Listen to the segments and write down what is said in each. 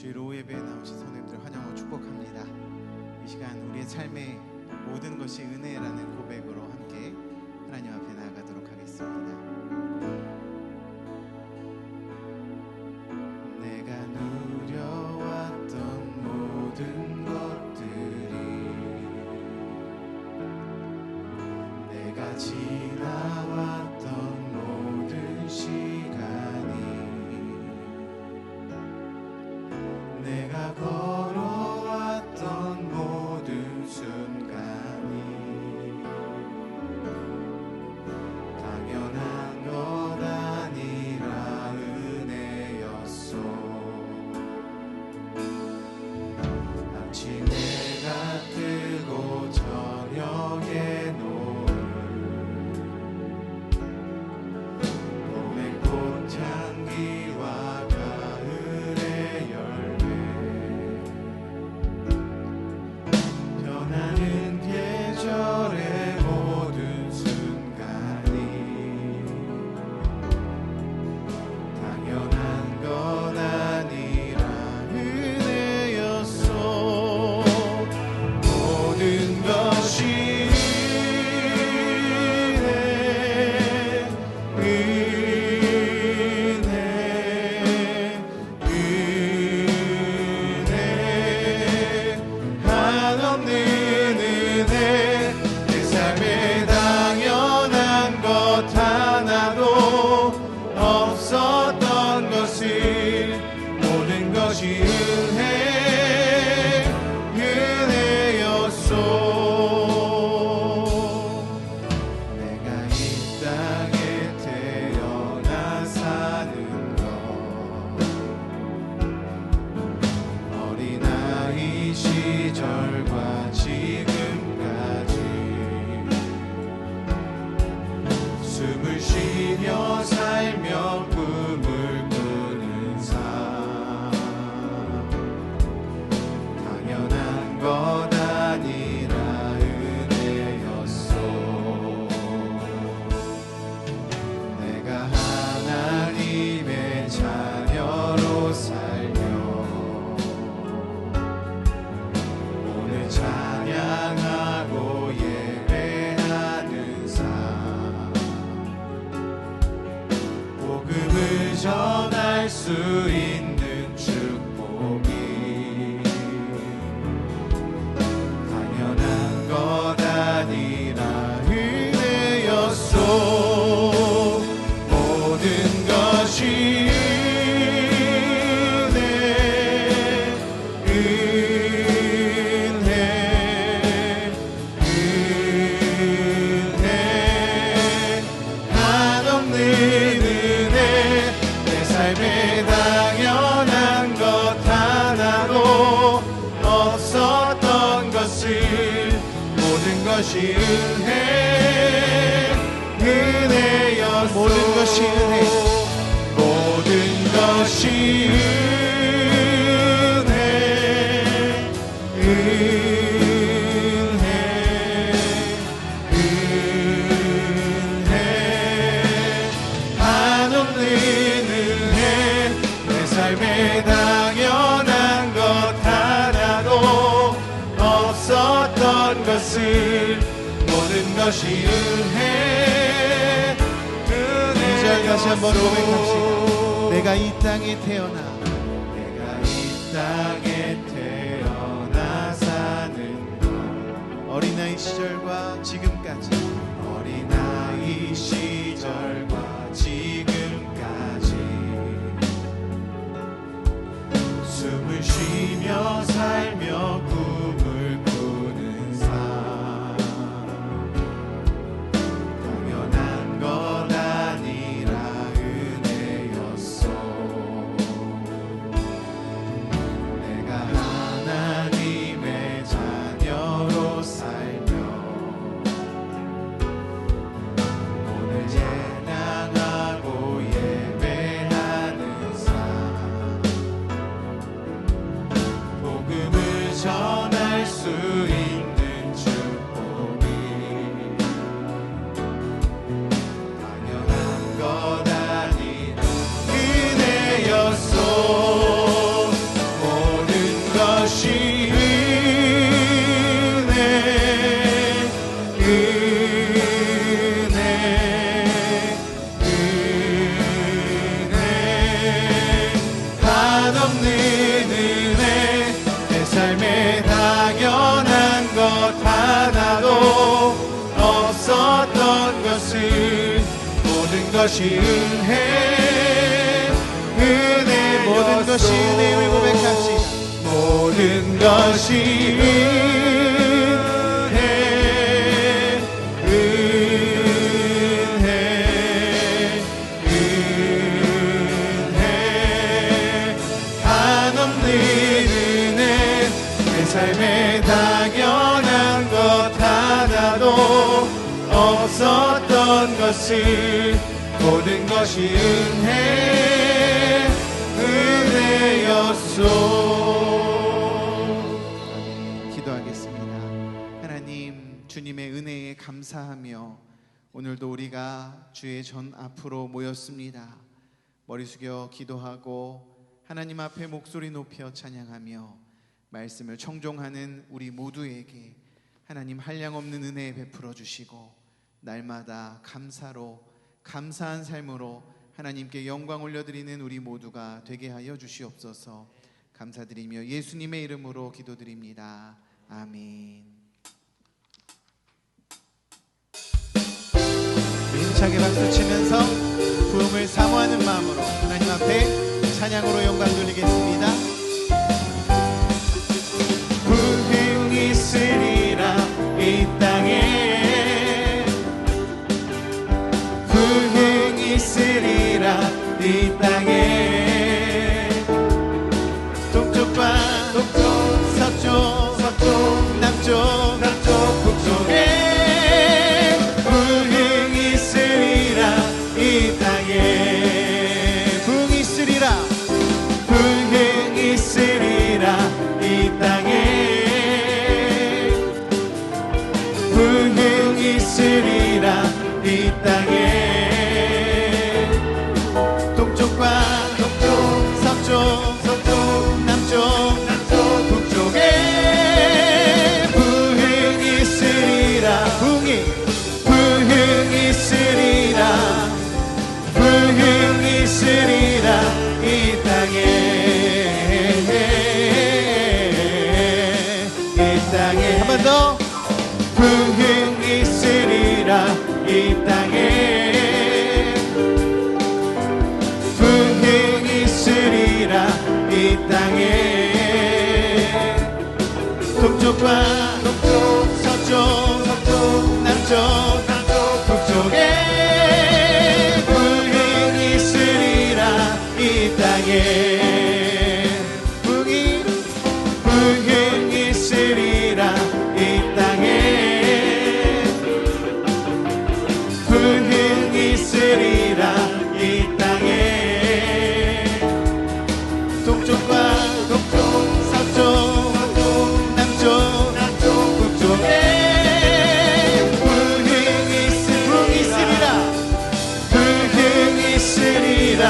주일 오후 예배에 나오신 성도님들 환영하고 축복합니다. 이 시간 우리의 삶의 모든 것이 은혜라는 고백으로 함께 하나님 앞에 나아가도록 하겠습니다. 내가 누려왔던 모든 것들이, 내가 지나왔던 모든 시간이, 내가 걸어왔던 모든 순간이 당연한 것 아니라 은혜였소. 아침해가 뜨고 저녁에 노을, 봄의 꽃향기와 가을의 열매, 변하는 계절의 모든 순간이 당연한 것 아니라 은혜였소. 모든 것이 은혜, 한없는 은혜. 내 삶에 당연한 것 하나도 없었던 것을, 모든 것이 은혜였소. 내가 이 땅에 태어나 사는 것, 어린아이 시절과 지금까지 숨을 쉬며 살며 꿈을 꾸는 삶, 당연한 것 아니라 은혜였소. 내가 하나님의 자녀로 살며 오늘 찬양하고 예배하는 삶, 복음을 전할 수 있는 축복이 당연한 것 아니라 은혜였소. 모든 것이 은혜, 한없는 은혜. 내 삶에 당연한 것 하나도 없었던 것을, 모든 것이 은혜였소. 모든 것이 은혜, 모든 것이 은혜, 한없는 은혜. 내 삶에 당연한 것 하나도 없었던 것을, 모든 것이 은혜. 이 절 다시 한번 고백합시다. 내가 이 땅에 태어나, 내가 이 땅에 태어나 사는 것, 어린아이 시절과 지금까지, 어린아이 시절과 지금까지 숨을 쉬며 살며 꿈을 꾸는 삶, 당연한 것 아니라 은혜였소. 내가 하나님의 자녀로 살며 것을 모든 것이 은혜 은혜 모든 것이 은혜를 고백합시다. 모든 것이 은혜 은혜 은혜 한없는 은혜 내 삶에 당연한 것 하나도 없었던 것을 모든 것이 은혜 은혜였소. 기도하겠습니다. 하나님, 주님의 은혜에 감사하며 오늘도 우리가 주의 전 앞으로 모였습니다. 머리 숙여 기도하고 하나님 앞에 목소리 높여 찬양하며 말씀을 청종하는 우리 모두에게 하나님 한량없는 은혜 베풀어 주시고 날마다 감사로 감사한 삶으로 하나님께 영광 올려드리는 우리 모두가 되게 하여 주시옵소서. 감사드리며 예수님의 이름으로 기도드립니다. 아멘. 힘차게 박수치면서 부흥을 사모하는 마음으로 하나님 앞에 찬양으로 영광 돌리겠습니다. 부흥이 있으리라 이 땅에 부흥이 있으리라 이 땅에 동쪽과 서쪽 남쪽 북쪽에 부흥이 있으리라 이 땅에 부흥이 있으리라 부흥이 있으리라 이 땅에 부흥이 있으리라 이 땅에 동쪽과 서쪽 남쪽 북쪽에 부흥이 있으리라 부흥이 있으리라 부흥이 있으리라 이 땅에 한 번 더 부흥이 있으리라 이 땅에 부흥이 있으리라 이 땅에 동쪽과 서쪽 남쪽 북쪽에 부흥이 있으리라 이 땅에 부흥이 있으리라 이 땅에 부흥이 있으리라 이 땅에 동쪽과 서쪽 남쪽 북쪽에 부흥이 있으리라 부흥이 있으리라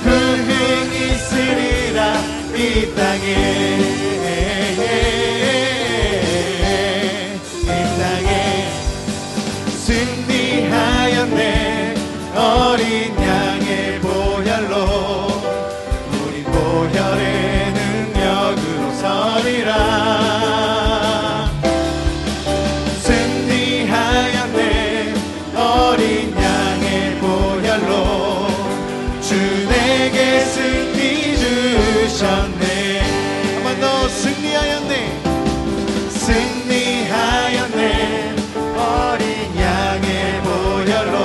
부흥이 있으리라 이 땅에 승리하였네 어린 양의 보혈로 우리 보혈의 능력으로 서리라 승리하였네 어린 양의 보혈로 주 내게 승리 주셨네 한 번 더 승리하였네 승리하였네 어린 양의 보혈로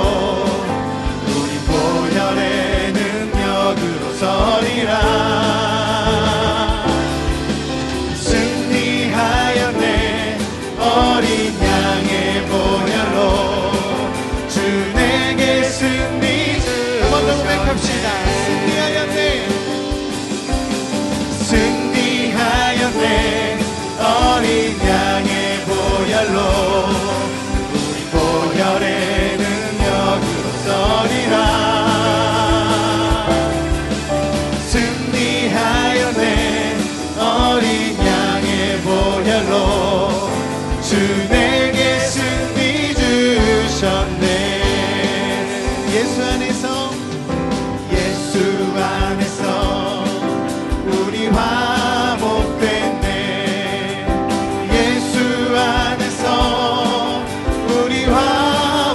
우리 보혈의 능력으로 서리라 승리하였네 어린 양의 보혈로 주 내게 승리 한 번 더 고백합시다 승리하였네 승리하였네 어린 양의 보혈로 우리 보혈의 능력으로 서리라 승리하였네 어린 양의 보혈로 주 내게 승리 주셨네 예수 안에서 우리 화목됐네 예수 안에서 우리 화목됐네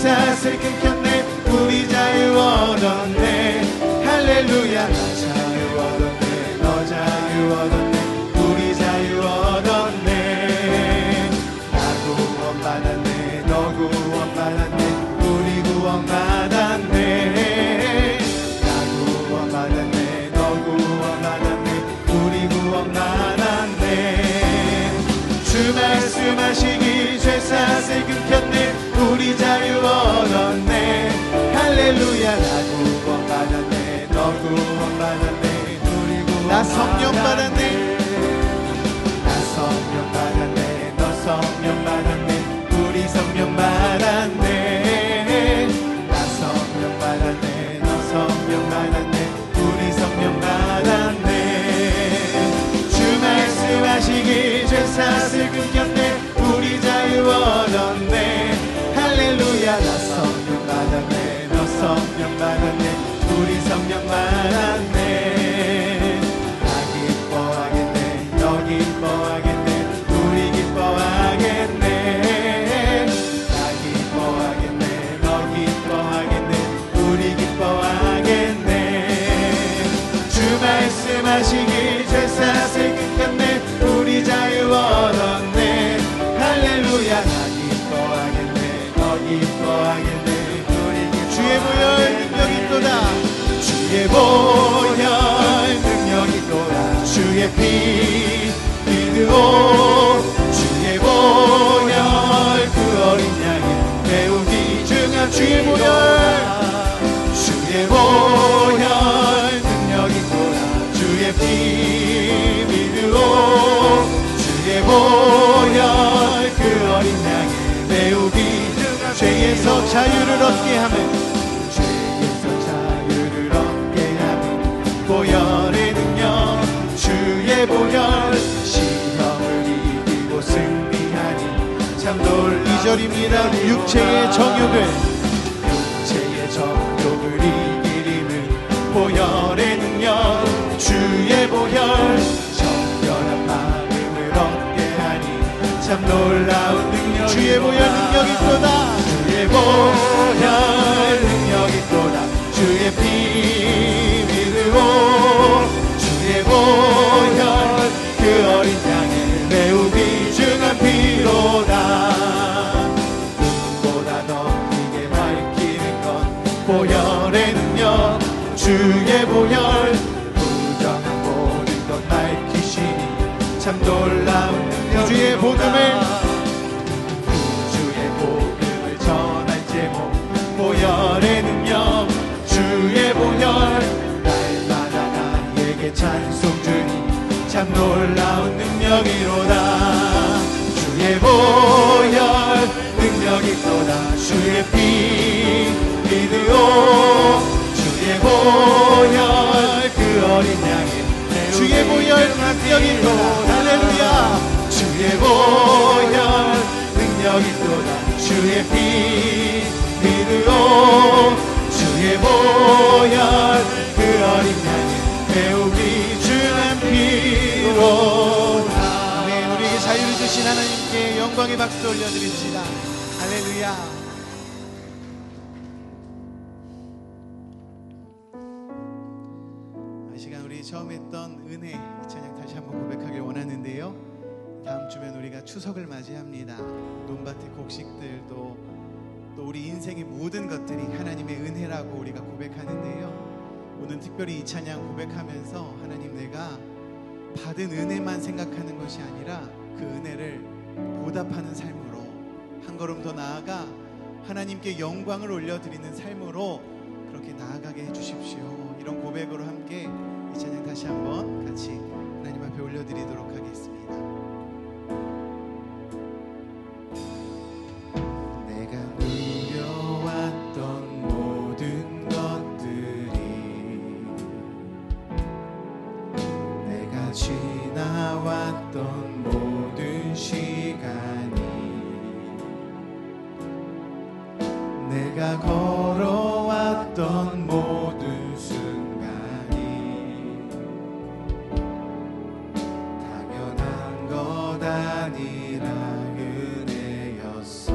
쇠사슬 끊겼네. 우리 자유 얻었네. 할렐루야. 나 자유 얻었네. 너 자유 얻었네. 우리 자유 얻었네. 나 구원받았네. 너 구원받았네. 우리 구원받았네. 나 구원받았네. 너 구원받았네. 우리 구원받았네. 주 말씀하시기 쇠사슬 끊겼네. 우리 자유 얻었네. 할렐루야. 나 구원받았네. 너 구원받았네. 우리 구원받았네. 나 성령 받았네. 나 성령 받았네. 너 성령 받았네. 우리 성령 받았네. 나 성령 받았네. 너 성령 받았네. 우리 성령 받았네. 주 말씀하시기 쇠사슬 끊겼네. 우리 자유 얻었네. 할렐루야. 나 성령 받았네. 너 성령 받았네. 우리 성령 받았네. 나 기뻐하겠네. 너 기뻐하겠네. 우리 기뻐하겠네. 나 기뻐하겠네. 너 기뻐하겠네. 우리 기뻐하겠네. 주 말씀하시기 쇠사슬 끊겼네. 우리 자유 얻었네. 할렐루야. 나 기뻐하겠네. 너 기뻐하겠네. 우리 기뻐하겠네. 주의 보혈 능력이 있도다. 주의 보혈 능력이 있도다. 주의 피 믿으오. 주의 보혈 그 어린 양의 매우 귀중한 주의 보혈. 주의 보혈 능력이 있도다. 주의 피 믿으오. 주의 보혈 그 어린 양의 매우 귀중한 죄에서 자유를 얻게 하며 죄에서 자유를 얻게 하며 보혈의 능력. 주의 보혈 시험을 이기고 승리하니 참 놀라운 2절입니다. 육체의 정욕을 이기리는 보혈의 능력. 주의 보혈 정결한 마음을 얻게 하니 참 놀라운 능력. 주의 보혈 능력이 있도다. 주의 보혈 능력이 있도다. 주의 피 믿으오. 주의 보혈 그 어린 양의 매우 귀중한 피로다. 눈보다 더 크게 밝히는 것 보혈의 능력. 주의 보혈 부정한 모든 것 밝히시니 참 놀라운 능력. 주의 복음을 전할 제목 보혈의 능력. 주의 보혈 날마다 나에게 찬송 주니 참 놀라운 능력이로다. 주의 보혈 능력이 있도다. 주의 피 믿으오. 주의 보혈 그 어린 양의 주의 보혈 능력이 있도다. 할렐루야. 주의 보혈 능력이 있도다. 주의 피 믿으오. 주의 보혈 그 어린 양의 매우 귀중한 피로다. 아멘. 우리에게 자유를 주신 하나님께 영광의 박수 올려드립시다. 할렐루야. 이 시간 우리 처음 했던 은혜 이 찬양 다시 한번 고백하길 원하는데요. 다음 주면 우리가 추석을 맞이합니다. 논밭의 곡식들도 또 우리 인생의 모든 것들이 하나님의 은혜라고 우리가 고백하는데요. 오늘 특별히 이 찬양 고백하면서 하나님, 내가 받은 은혜만 생각하는 것이 아니라 그 은혜를 보답하는 삶으로 한 걸음 더 나아가 하나님께 영광을 올려드리는 삶으로 그렇게 나아가게 해주십시오. 이런 고백으로 함께 이 찬양 다시 한번 같이 하나님 앞에 올려드리도록 하겠습니다. 내가 누려왔던 모든 것들이, 내가 지나왔던 모든 시간이, 내가 걸어왔던 모든 순간이 당연한 것 아니라 은혜였소.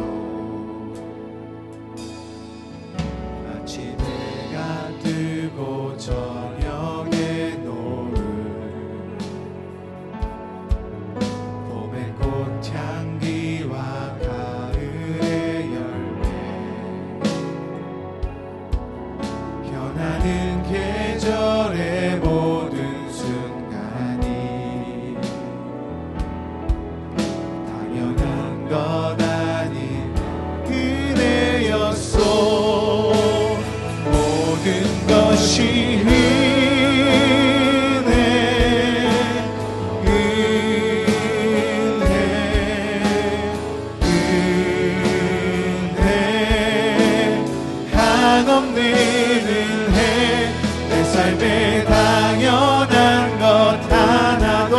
삶에 당연한 것 하나도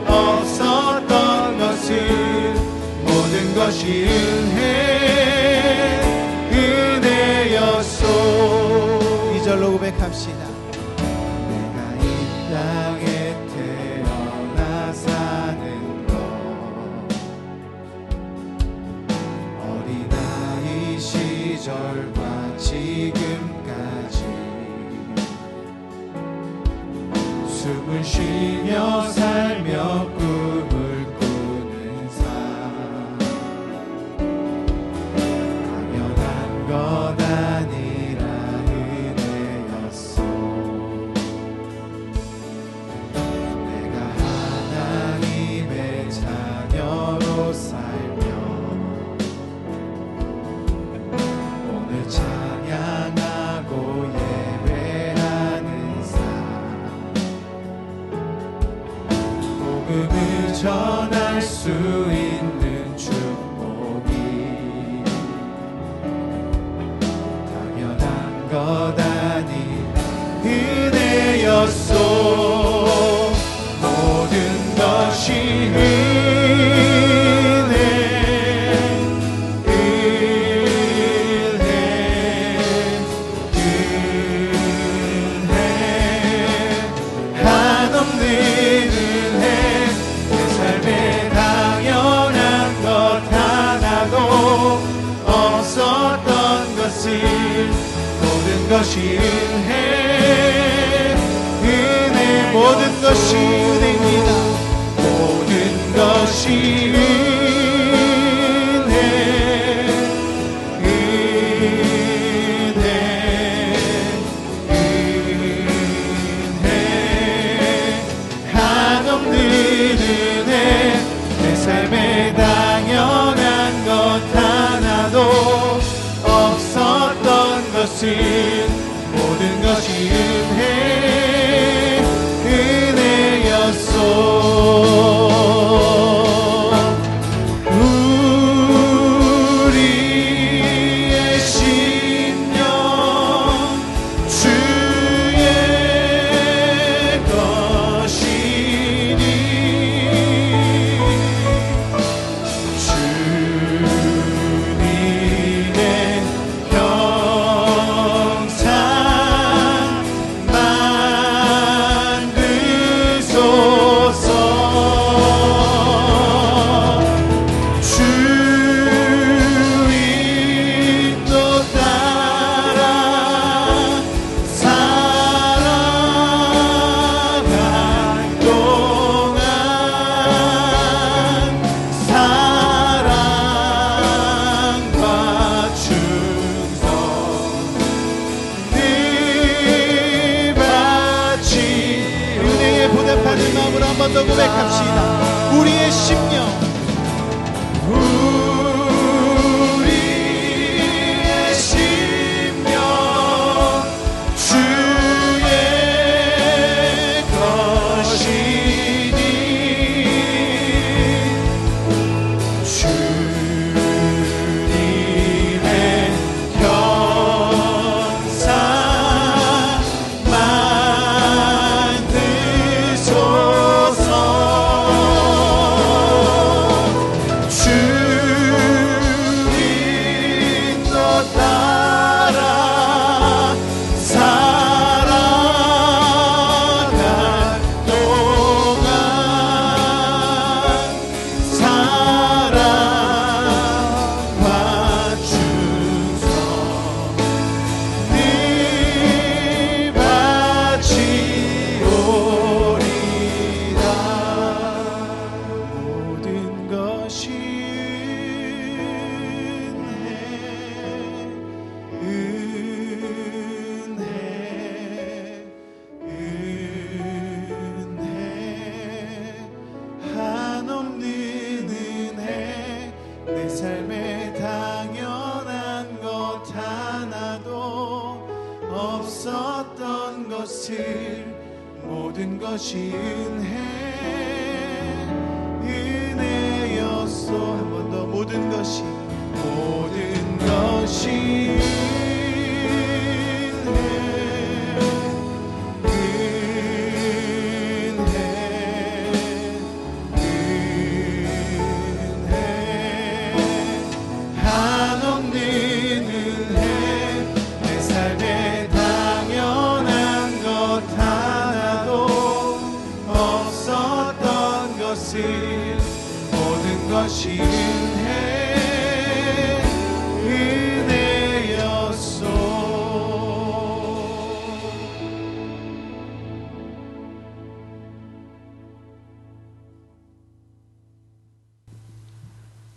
없었던 것은 모든 것이 은혜였소. 2절로 고백합시다. 내가 이 땅에 태어나 사는 것 어린아이 시절과 지금까지 숨을 쉬며 살며 꿈을 꾸는 삶 당연한 것 아니라 은혜였어. 내가 하나님의 자녀로 살며 오늘 찬양하고 예배하는 삶 복음을 전할 수 있는 축복이 당연한 것 아니 은혜였소. 모든 것이 은혜 한없는 은혜. 내 삶에 당연한 것 하나도 없었던 것을 모든 것이 은혜 모든 것이 은혜입니다. 모든 것이 은혜 한없는 은혜. 내 삶에 당연한 것 하나도 없었던 것은 모든 것이 은혜였소. 우리의 심령 주의 것이니 주님의 형상 만드소서. 주 인도 따라 살아갈 동안 사랑과 충성 늘 바치 은혜에 보답하는 마음으로 한 번 더 고백합시다. 우리의 심령 우리의 심령 주의 것이니 주님의 형상 만드소서. 주 인도 따라 살아갈 동안 사랑과 충성 늘 바치오리다. 모든 것이 은혜 한없는 은혜. 내 삶에 당연한 것 하나도 없었던 것을 모든 것이 은혜였소. 한 번 더 모든 것이 은혜 모든 것이 은혜였소.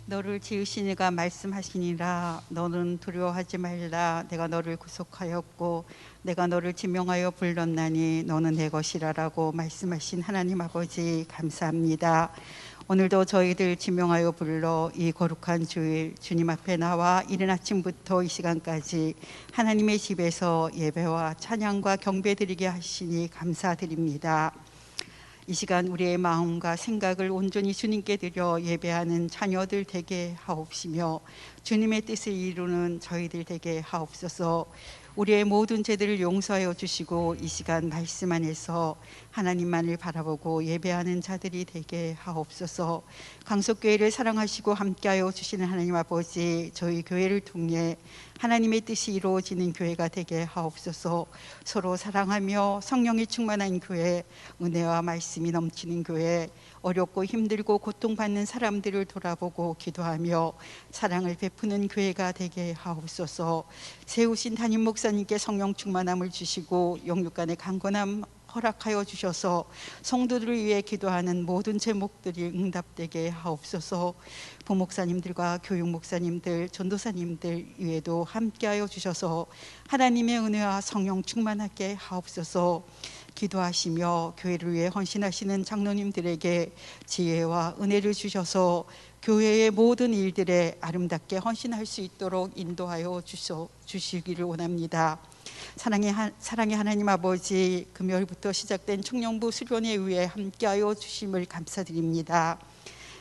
너를 지으신 이가 말씀하시니라. 너는 두려워하지 말라. 내가 너를 구속하였고 내가 너를 지명하여 불렀나니 너는 내 것이라라고 말씀하신 하나님 아버지 감사합니다. 오늘도 저희들 지명하여 불러 이 거룩한 주일 주님 앞에 나와 이른 아침부터 이 시간까지 하나님의 집에서 예배와 찬양과 경배드리게 하시니 감사드립니다. 이 시간 우리의 마음과 생각을 온전히 주님께 드려 예배하는 자녀들 되게 하옵시며 주님의 뜻을 이루는 저희들 되게 하옵소서. 우리의 모든 죄들을 용서하여 주시고 이 시간 말씀 안에서 하나님만을 바라보고 예배하는 자들이 되게 하옵소서. 강석교회를 사랑하시고 함께하여 주시는 하나님 아버지, 저희 교회를 통해 하나님의 뜻이 이루어지는 교회가 되게 하옵소서. 서로 사랑하며 성령이 충만한 교회, 은혜와 말씀이 넘치는 교회, 어렵고 힘들고 고통받는 사람들을 돌아보고 기도하며 사랑을 베푸는 교회가 되게 하옵소서. 세우신 담임 목사님께 성령 충만함을 주시고 영육간의 강건함 허락하여 주셔서 성도들을 위해 기도하는 모든 제목들이 응답되게 하옵소서. 부목사님들과 교육목사님들, 전도사님들 위에도 함께하여 주셔서 하나님의 은혜와 성령 충만하게 하옵소서. 기도하시며 교회를 위해 헌신하시는 장로님들에게 지혜와 은혜를 주셔서 교회의 모든 일들에 아름답게 헌신할 수 있도록 인도하여 주시기를 원합니다. 사랑의 하나님 아버지, 금요일부터 시작된 청년부 수련회 위에 함께하여 주심을 감사드립니다.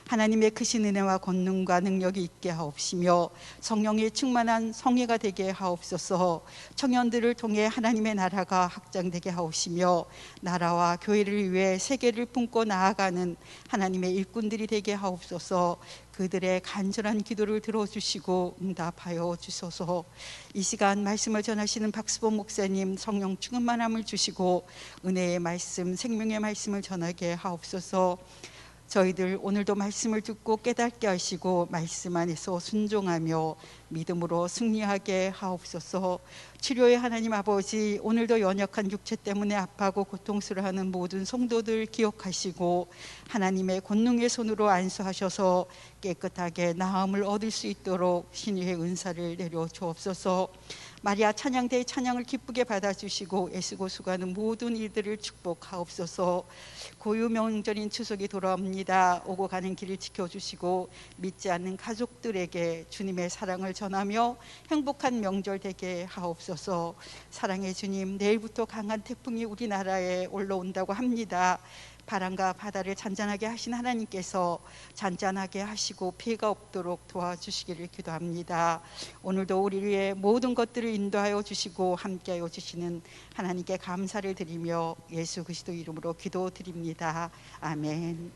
하나님의 크신 은혜와 권능과 능력이 있게 하옵시며 성령의 충만한 성회가 되게 하옵소서. 청년들을 통해 하나님의 나라가 확장되게 하옵시며 나라와 교회를 위해 세계를 품고 나아가는 하나님의 일꾼들이 되게 하옵소서. 그들의 간절한 기도를 들어주시고 응답하여 주소서. 이 시간 말씀을 전하시는 박수범 목사님 성령 충만함을 주시고 은혜의 말씀, 생명의 말씀을 전하게 하옵소서. 저희들 오늘도 말씀을 듣고 깨닫게 하시고 말씀 안에서 순종하며 믿음으로 승리하게 하옵소서. 치료의 하나님 아버지, 오늘도 연약한 육체 때문에 아파하고 고통스러워하는 모든 성도들 기억하시고 하나님의 권능의 손으로 안수하셔서 깨끗하게 나음을 얻을 수 있도록 신유의 은사를 내려 주옵소서. 마리아 찬양대의 찬양을 기쁘게 받아주시고 애쓰고 수고하는 모든 이들을 축복하옵소서. 고유 명절인 추석이 돌아옵니다. 오고 가는 길을 지켜주시고 믿지 않는 가족들에게 주님의 사랑을 전하며 행복한 명절 되게 하옵소서. 사랑의 주님, 내일부터 강한 태풍이 우리나라에 올라온다고 합니다. 바람과 바다를 잔잔하게 하신 하나님께서 잔잔하게 하시고 피해가 없도록 도와주시기를 기도합니다. 오늘도 우리를 위해 모든 것들을 인도하여 주시고 함께하여 주시는 하나님께 감사를 드리며 예수 그리스도 이름으로 기도드립니다. 아멘.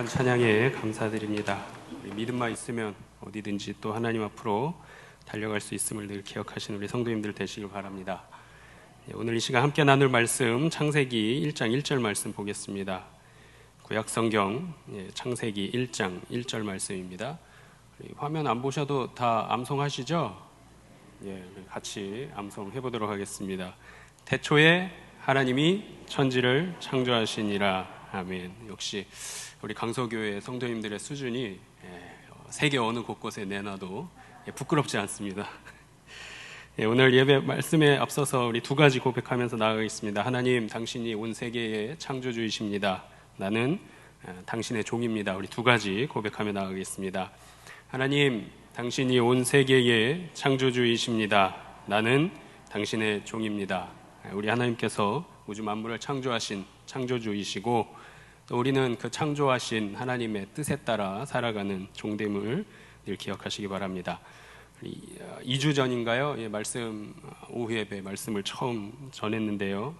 귀한 찬양에 감사드립니다. 우리 믿음만 있으면 어디든지 또 하나님 앞으로 달려갈 수 있음을 늘 기억하시는 우리 성도님들 되시길 바랍니다. 오늘 이 시간 함께 나눌 말씀 창세기 1장 1절 말씀 보겠습니다. 구약성경 창세기 1장 1절 말씀입니다. 화면 안 보셔도 다 암송하시죠? 같이 암송해 보도록 하겠습니다. 태초에 하나님이 천지를 창조하시니라. 아멘. 역시 우리 강서교회 성도님들의 수준이 세계 어느 곳곳에 내놔도 부끄럽지 않습니다. 오늘 예배 말씀에 앞서서 우리 두 가지 고백하면서 나아가겠습니다. 하나님, 당신이 온 세계의 창조주이십니다. 나는 당신의 종입니다. 우리 두 가지 고백하며 나아가겠습니다. 하나님, 당신이 온 세계의 창조주이십니다. 나는 당신의 종입니다. 우리 하나님께서 우주 만물을 창조하신 창조주이시고, 또 우리는 그 창조하신 하나님의 뜻에 따라 살아가는 종됨을 늘 기억하시기 바랍니다. 2주 전인가요? 말씀 오후 예배 말씀을 처음 전했는데요.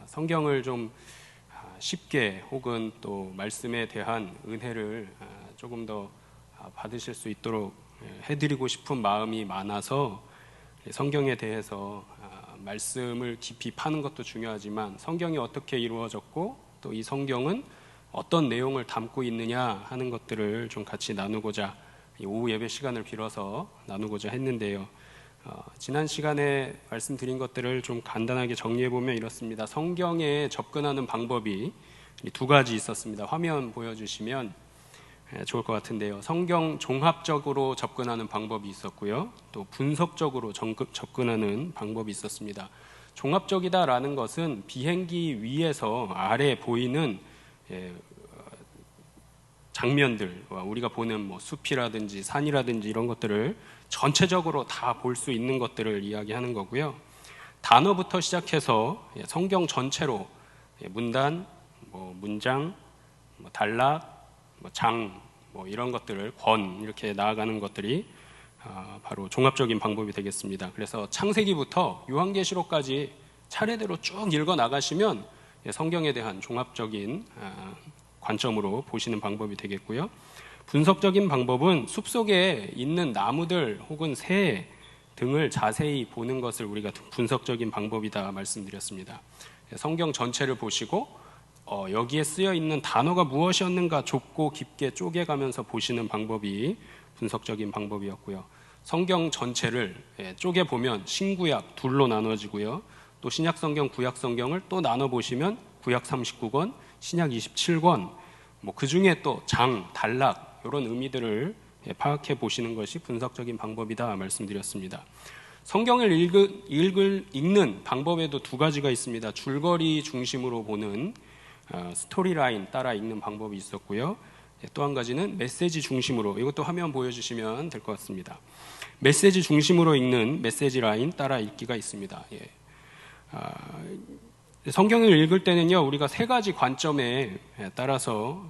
성경을 좀 쉽게 혹은 또 말씀에 대한 은혜를 조금 더 받으실 수 있도록 해드리고 싶은 마음이 많아서 성경에 대해서 말씀을 깊이 파는 것도 중요하지만 성경이 어떻게 이루어졌고 또 이 성경은 어떤 내용을 담고 있느냐 하는 것들을 좀 같이 나누고자 이 오후 예배 시간을 빌어서 나누고자 했는데요. 지난 시간에 말씀드린 것들을 좀 간단하게 정리해보면 이렇습니다. 성경에 접근하는 방법이 두 가지 있었습니다. 화면 보여주시면 좋을 것 같은데요. 성경 종합적으로 접근하는 방법이 있었고요. 또 분석적으로 접근하는 방법이 있었습니다. 종합적이다라는 것은 비행기 위에서 아래 보이는 장면들, 우리가 보는 숲이라든지 산이라든지 이런 것들을 전체적으로 다 볼 수 있는 것들을 이야기하는 거고요. 단어부터 시작해서 성경 전체로 문단, 문장, 단락, 장 이런 것들을 권 이렇게 나아가는 것들이 바로 종합적인 방법이 되겠습니다. 그래서 창세기부터 요한계시록까지 차례대로 쭉 읽어 나가시면 성경에 대한 종합적인 관점으로 보시는 방법이 되겠고요. 분석적인 방법은 숲속에 있는 나무들 혹은 새 등을 자세히 보는 것을 우리가 분석적인 방법이다 말씀드렸습니다. 성경 전체를 보시고 여기에 쓰여 있는 단어가 무엇이었는가 좁고 깊게 쪼개가면서 보시는 방법이 분석적인 방법이었고요. 성경 전체를 쪼개보면 신구약 둘로 나눠지고요. 또 신약성경, 구약성경을 또 나눠보시면 구약 39권, 신약 27권, 그 중에 또 장, 단락 이런 의미들을 파악해 보시는 것이 분석적인 방법이다 말씀드렸습니다. 성경을 읽는 방법에도 두 가지가 있습니다. 줄거리 중심으로 보는 스토리라인 따라 읽는 방법이 있었고요. 또 한 가지는 메시지 중심으로, 이것도 화면 보여주시면 될 것 같습니다. 메시지 중심으로 읽는 메시지 라인 따라 읽기가 있습니다. 성경을 읽을 때는요, 우리가 세 가지 관점에 따라서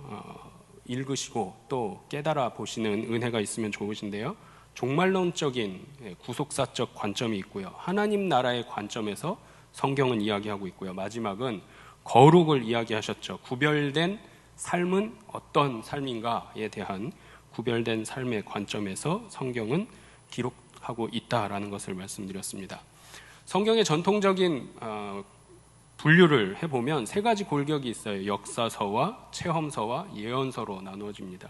읽으시고 또 깨달아 보시는 은혜가 있으면 좋으신데요. 종말론적인 구속사적 관점이 있고요. 하나님 나라의 관점에서 성경은 이야기하고 있고요. 마지막은 거룩을 이야기하셨죠. 구별된 삶은 어떤 삶인가에 대한 구별된 삶의 관점에서 성경은 기록하고 있다라는 것을 말씀드렸습니다. 성경의 전통적인 분류를 해보면 세 가지 골격이 있어요. 역사서와 체험서와 예언서로 나누어집니다.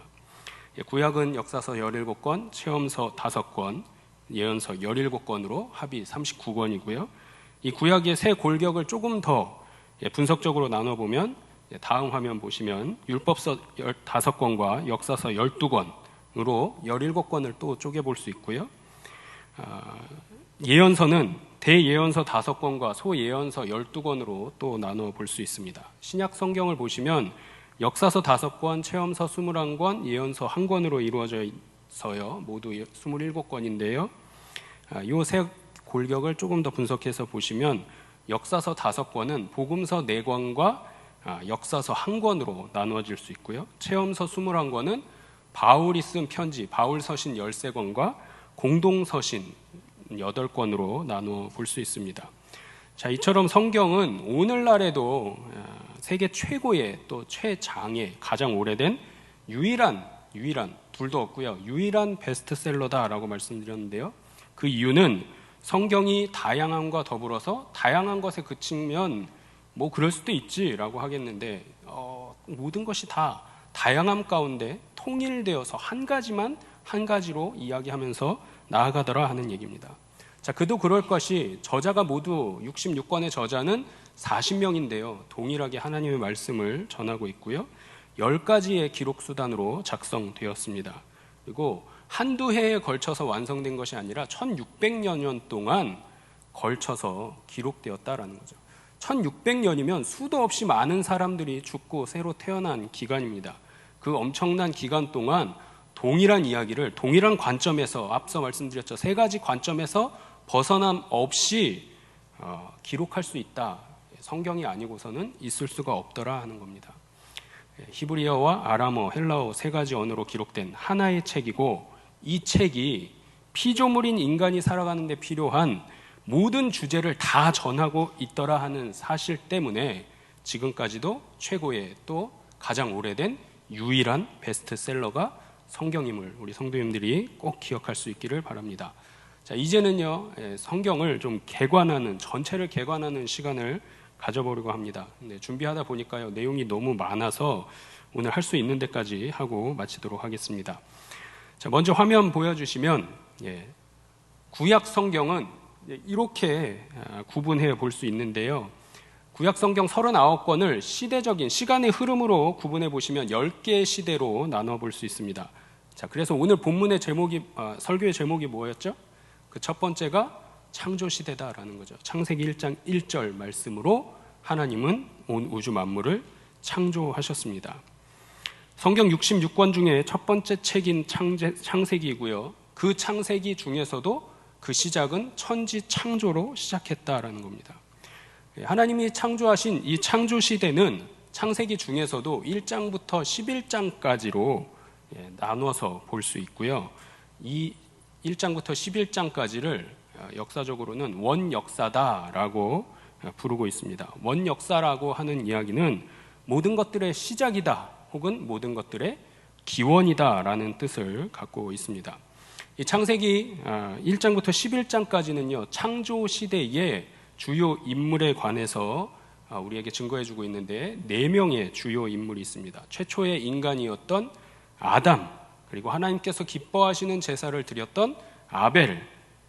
구약은 역사서 17권, 체험서 5권, 예언서 17권으로 합이 39권이고요. 이 구약의 세 골격을 조금 더 분석적으로 나눠보면 다음 화면 보시면 율법서 15권과 역사서 12권으로 17권을 또 쪼개볼 수 있고요. 예언서는 대예언서 5권과 소예언서 12권으로 또 나눠 볼 수 있습니다. 신약 성경을 보시면 역사서 5권, 체험서 21권, 예언서 1권으로 이루어져 있어요. 모두 27권인데요. 이 세 골격을 조금 더 분석해서 보시면 역사서 5권은 복음서 4권과 역사서 1권으로 나누어질 수 있고요. 체험서 21권은 바울이 쓴 편지, 바울서신 13권과 공동서신 8권으로 나누어 볼 수 있습니다. 자, 이처럼 성경은 오늘날에도 세계 최고의 또 최장의 가장 오래된 유일한 둘도 없고요. 유일한 베스트셀러다라고 말씀드렸는데요. 그 이유는 성경이 다양함과 더불어서 다양한 것에 그치면 뭐 그럴 수도 있지라고 하겠는데 모든 것이 다 다양함 가운데 통일되어서 한 가지로 이야기하면서 나아가더라 하는 얘기입니다. 자, 그도 그럴 것이 저자가 모두 66권의 저자는 40명인데요. 동일하게 하나님의 말씀을 전하고 있고요. 10가지의 기록 수단으로 작성되었습니다. 그리고 한두 해에 걸쳐서 완성된 것이 아니라 1600여 년 동안 걸쳐서 기록되었다라는 거죠. 1600년이면 수도 없이 많은 사람들이 죽고 새로 태어난 기간입니다. 그 엄청난 기간 동안 동일한 이야기를 동일한 관점에서 앞서 말씀드렸죠. 3가지 관점에서 벗어남 없이 기록할 수 있다. 성경이 아니고서는 있을 수가 없더라 하는 겁니다. 히브리어와 아람어, 헬라어 3가지 언어로 기록된 하나의 책이고 이 책이 피조물인 인간이 살아가는 데 필요한 모든 주제를 다 전하고 있더라 하는 사실 때문에 지금까지도 최고의 또 가장 오래된 유일한 베스트셀러가 성경임을 우리 성도님들이 꼭 기억할 수 있기를 바랍니다. 자, 이제는요, 성경을 좀 전체를 개관하는 시간을 가져보려고 합니다. 근데 준비하다 보니까요, 내용이 너무 많아서 오늘 할 수 있는 데까지 하고 마치도록 하겠습니다. 자, 먼저 화면 보여주시면, 구약 성경은 이렇게 구분해 볼 수 있는데요. 구약 성경 39권을 시대적인 시간의 흐름으로 구분해 보시면 10개의 시대로 나눠 볼 수 있습니다. 자, 그래서 오늘 본문의 설교의 제목이 뭐였죠? 그 첫 번째가 창조 시대다라는 거죠. 창세기 1장 1절 말씀으로 하나님은 온 우주 만물을 창조하셨습니다. 성경 66권 중에 첫 번째 책인 창세기이고요. 그 창세기 중에서도 그 시작은 천지 창조로 시작했다라는 겁니다. 하나님이 창조하신 이 창조 시대는 창세기 중에서도 1장부터 11장까지로 나눠서 볼 수 있고요. 이 1장부터 11장까지를 역사적으로는 원역사다라고 부르고 있습니다. 원역사라고 하는 이야기는 모든 것들의 시작이다 혹은 모든 것들의 기원이다라는 뜻을 갖고 있습니다. 이 창세기 1장부터 11장까지는요, 창조 시대의 주요 인물에 관해서 우리에게 증거해주고 있는데 4명의 주요 인물이 있습니다. 최초의 인간이었던 아담, 그리고 하나님께서 기뻐하시는 제사를 드렸던 아벨,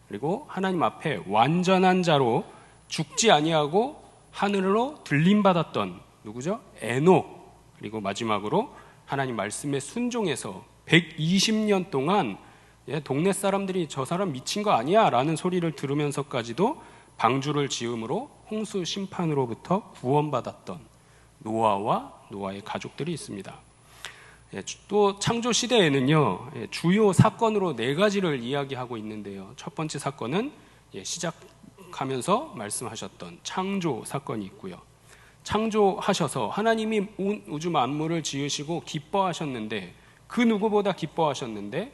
그리고 하나님 앞에 완전한 자로 죽지 아니하고 하늘로 들림받았던 누구죠? 에녹, 그리고 마지막으로 하나님 말씀에 순종해서 120년 동안 동네 사람들이 저 사람 미친 거 아니야 라는 소리를 들으면서까지도 방주를 지음으로 홍수 심판으로부터 구원받았던 노아와 노아의 가족들이 있습니다. 또 창조 시대에는요, 주요 사건으로 4가지를 이야기하고 있는데요. 첫 번째 사건은 시작하면서 말씀하셨던 창조 사건이 있고요. 창조하셔서 하나님이 온 우주 만물을 지으시고 기뻐하셨는데, 그 누구보다 기뻐하셨는데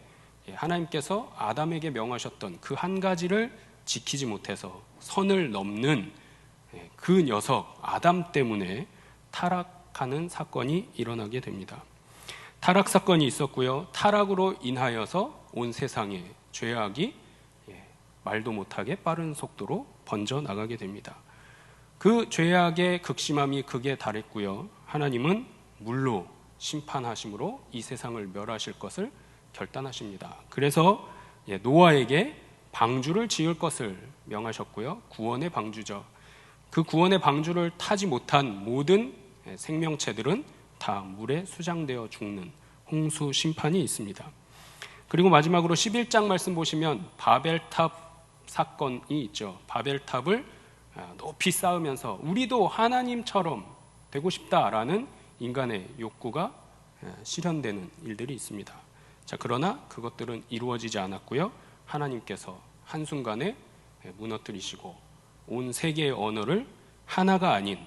하나님께서 아담에게 명하셨던 그 한 가지를 지키지 못해서 선을 넘는 그 녀석 아담 때문에 타락하는 사건이 일어나게 됩니다. 타락 사건이 있었고요. 타락으로 인하여서 온 세상에 죄악이 말도 못하게 빠른 속도로 번져나가게 됩니다. 그 죄악의 극심함이 극에 달했고요. 하나님은 물로 심판하심으로 이 세상을 멸하실 것을 결단하십니다. 그래서 노아에게 방주를 지을 것을 명하셨고요. 구원의 방주죠. 그 구원의 방주를 타지 못한 모든 생명체들은 다 물에 수장되어 죽는 홍수 심판이 있습니다. 그리고 마지막으로 11장 말씀 보시면 바벨탑 사건이 있죠. 바벨탑을 높이 쌓으면서 우리도 하나님처럼 되고 싶다라는 인간의 욕구가 실현되는 일들이 있습니다. 자, 그러나 그것들은 이루어지지 않았고요. 하나님께서 한순간에 무너뜨리시고 온 세계의 언어를 하나가 아닌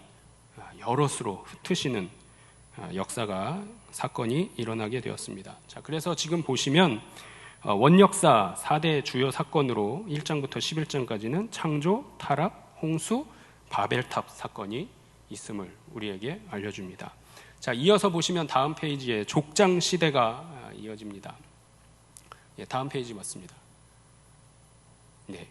여럿으로 흩으시는 사건이 일어나게 되었습니다. 자, 그래서 지금 보시면 원역사 4대 주요 사건으로 1장부터 11장까지는 창조, 타락, 홍수, 바벨탑 사건이 있음을 우리에게 알려줍니다. 자, 이어서 보시면 다음 페이지에 족장 시대가 이어집니다. 다음 페이지 맞습니다. 네.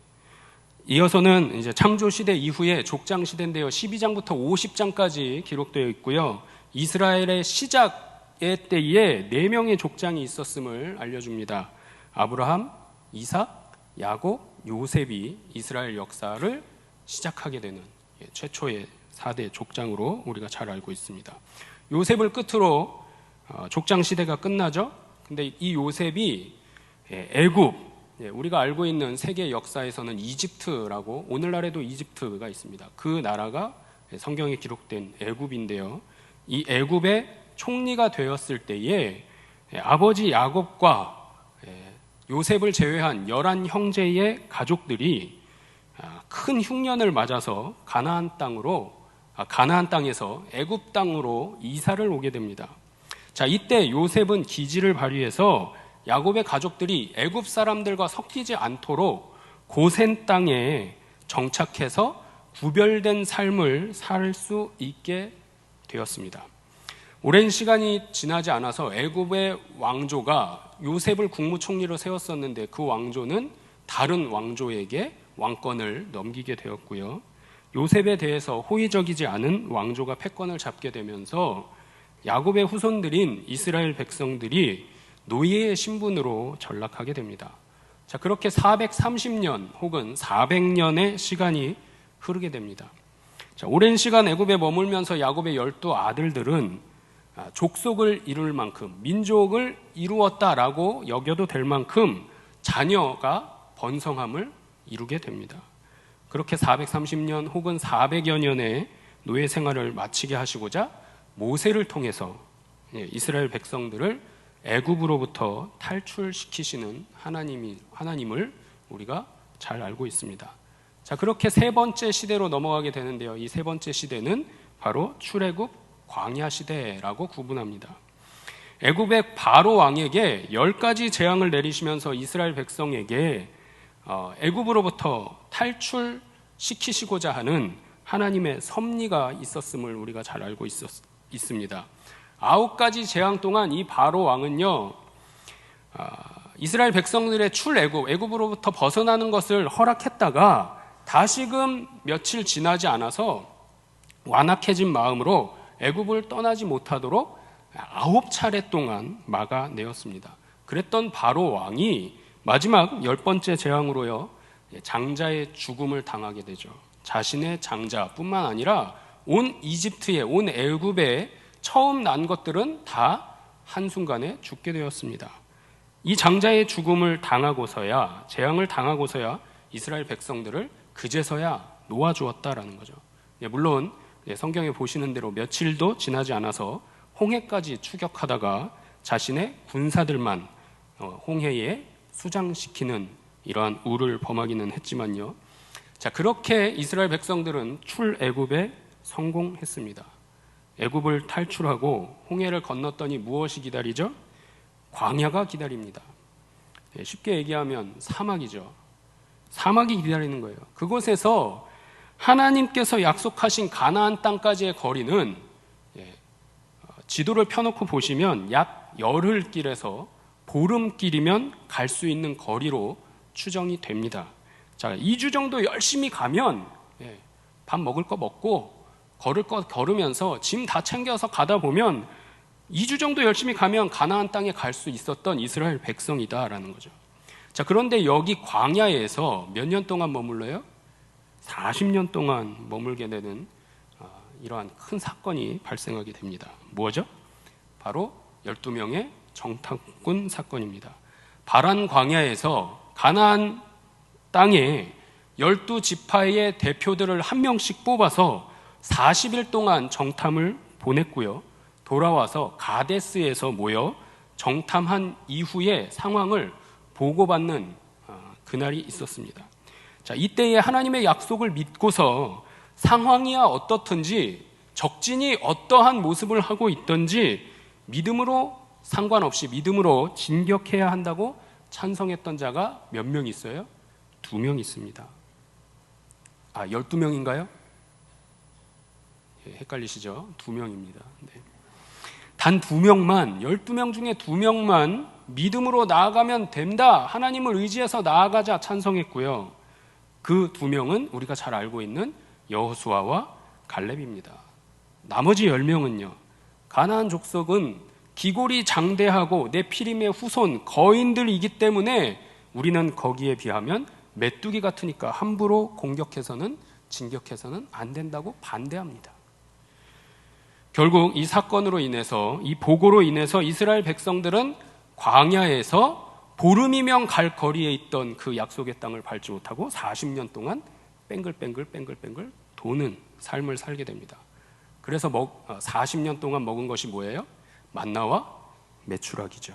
이어서는 이제 창조 시대 이후에 족장 시대인데요. 12장부터 50장까지 기록되어 있고요. 이스라엘의 시작의 때에 4명의 족장이 있었음을 알려줍니다. 아브라함, 이삭, 야곱, 요셉이 이스라엘 역사를 시작하게 되는 최초의 4대 족장으로 우리가 잘 알고 있습니다. 요셉을 끝으로 족장 시대가 끝나죠. 근데 이 요셉이 애굽, 우리가 알고 있는 세계 역사에서는 이집트라고, 오늘날에도 이집트가 있습니다. 그 나라가 성경에 기록된 애굽인데요. 이 애굽의 총리가 되었을 때에 아버지 야곱과 요셉을 제외한 11형제의 가족들이 큰 흉년을 맞아서 가나안 땅에서 애굽 땅으로 이사를 오게 됩니다. 자, 이때 요셉은 기지를 발휘해서 야곱의 가족들이 애굽 사람들과 섞이지 않도록 고센 땅에 정착해서 구별된 삶을 살 수 있게 되었습니다. 오랜 시간이 지나지 않아서 애굽의 왕조가 요셉을 국무총리로 세웠었는데 그 왕조는 다른 왕조에게 왕권을 넘기게 되었고요. 요셉에 대해서 호의적이지 않은 왕조가 패권을 잡게 되면서 야곱의 후손들인 이스라엘 백성들이 노예의 신분으로 전락하게 됩니다. 자, 그렇게 430년 혹은 400년의 시간이 흐르게 됩니다. 자, 오랜 시간 애굽에 머물면서 야곱의 12아들들은 족속을 이룰 만큼, 민족을 이루었다라고 여겨도 될 만큼 자녀가 번성함을 이루게 됩니다. 그렇게 430년 혹은 400여 년의 노예 생활을 마치게 하시고자 모세를 통해서 이스라엘 백성들을 애굽으로부터 탈출시키시는 하나님을 우리가 잘 알고 있습니다. 자, 그렇게 세 번째 시대로 넘어가게 되는데요. 이 세 번째 시대는 바로 출애굽 광야 시대라고 구분합니다. 애굽의 바로 왕에게 10가지 재앙을 내리시면서 이스라엘 백성에게 애굽으로부터 탈출시키시고자 하는 하나님의 섭리가 있었음을 우리가 잘 알고 있습니다. 9가지 재앙 동안 이 바로 왕은요, 이스라엘 백성들의 애굽으로부터 벗어나는 것을 허락했다가 다시금 며칠 지나지 않아서 완악해진 마음으로 애굽을 떠나지 못하도록 9차례 동안 막아내었습니다. 그랬던 바로 왕이 마지막 10번째 재앙으로요, 장자의 죽음을 당하게 되죠. 자신의 장자뿐만 아니라 온 애굽에 처음 난 것들은 다 한순간에 죽게 되었습니다. 이 장자의 죽음을 당하고서야, 재앙을 당하고서야 이스라엘 백성들을 그제서야 놓아주었다라는 거죠. 물론 성경에 보시는 대로 며칠도 지나지 않아서 홍해까지 추격하다가 자신의 군사들만 홍해에 수장시키는 이러한 우를 범하기는 했지만요. 자, 그렇게 이스라엘 백성들은 출애굽에 성공했습니다. 애굽을 탈출하고 홍해를 건넜더니 무엇이 기다리죠? 광야가 기다립니다. 쉽게 얘기하면 사막이죠. 사막이 기다리는 거예요. 그곳에서 하나님께서 약속하신 가나안 땅까지의 거리는 지도를 펴놓고 보시면 약 열흘길에서 보름길이면 갈 수 있는 거리로 추정이 됩니다. 자, 2주 정도 열심히 가면 밥 먹을 거 먹고 걸을 거 걸으면서 짐 다 챙겨서 가다 보면 2주 정도 열심히 가면 가나안 땅에 갈 수 있었던 이스라엘 백성이다라는 거죠. 자, 그런데 여기 광야에서 몇 년 동안 머물러요? 40년 동안 머물게 되는 이러한 큰 사건이 발생하게 됩니다. 뭐죠? 바로 12명의 정탐꾼 사건입니다. 바란 광야에서 가나안 땅에 12지파의 대표들을 한 명씩 뽑아서 40일 동안 정탐을 보냈고요. 돌아와서 가데스에서 모여 정탐한 이후의 상황을 보고받는 그날이 있었습니다. 자, 이때에 하나님의 약속을 믿고서 상황이야 어떻든지, 적진이 어떠한 모습을 하고 있든지 믿음으로 상관없이 믿음으로 진격해야 한다고 찬성했던 자가 몇 명 있어요? 2명 있습니다. 12명인가요? 헷갈리시죠? 2명입니다. 네. 단 2명만, 12명 중에 2명만 믿음으로 나아가면 된다, 하나님을 의지해서 나아가자 찬성했고요. 그 2명은 우리가 잘 알고 있는 여호수아와 갈렙입니다. 나머지 10명은요, 가나안 족속은 기골이 장대하고 네피림의 후손 거인들이기 때문에 우리는 거기에 비하면 메뚜기 같으니까 함부로 공격해서는, 진격해서는 안 된다고 반대합니다. 결국 이 사건으로 인해서, 이 보고로 인해서 이스라엘 백성들은 광야에서 보름이면 갈 거리에 있던 그 약속의 땅을 밟지 못하고 40년 동안 뺑글뺑글 도는 삶을 살게 됩니다. 그래서 40년 동안 먹은 것이 뭐예요? 만나와 메추라기죠.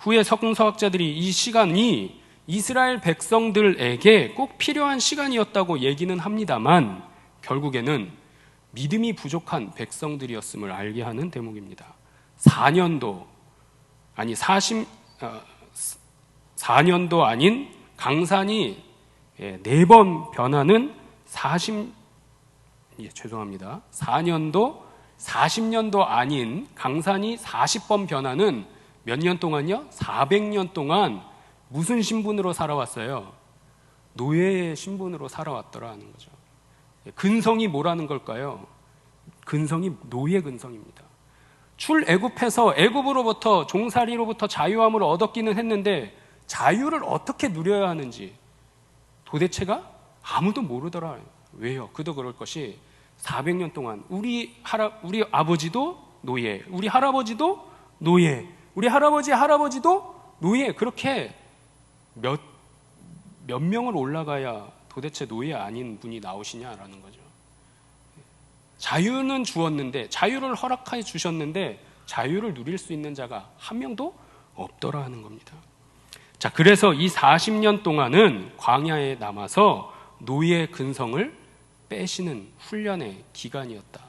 후에 성서학자들이 이 시간이 이스라엘 백성들에게 꼭 필요한 시간이었다고 얘기는 합니다만 결국에는 믿음이 부족한 백성들이었음을 알게 하는 대목입니다. 4년도 아닌 강산이 4번 변하는 4년도 40년도 아닌 강산이 40번 변하는 몇 년 동안요? 400년 동안 무슨 신분으로 살아왔어요? 노예의 신분으로 살아왔더라는 거죠. 근성이 뭐라는 걸까요? 근성이 노예 근성입니다. 출애굽해서 애굽으로부터, 종살이로부터 자유함을 얻었기는 했는데 자유를 어떻게 누려야 하는지 도대체가 아무도 모르더라. 왜요? 그도 그럴 것이 400년 동안 우리 아버지도 노예, 우리 할아버지도 노예, 우리 할아버지도 노예, 그렇게 몇 명을 올라가야 도대체 노예 아닌 분이 나오시냐라는 거죠. 자유는 주었는데, 자유를 허락해 주셨는데 자유를 누릴 수 있는 자가 한 명도 없더라 하는 겁니다. 자, 그래서 이 40년 동안은 광야에 남아서 노예 근성을 빼시는 훈련의 기간이었다.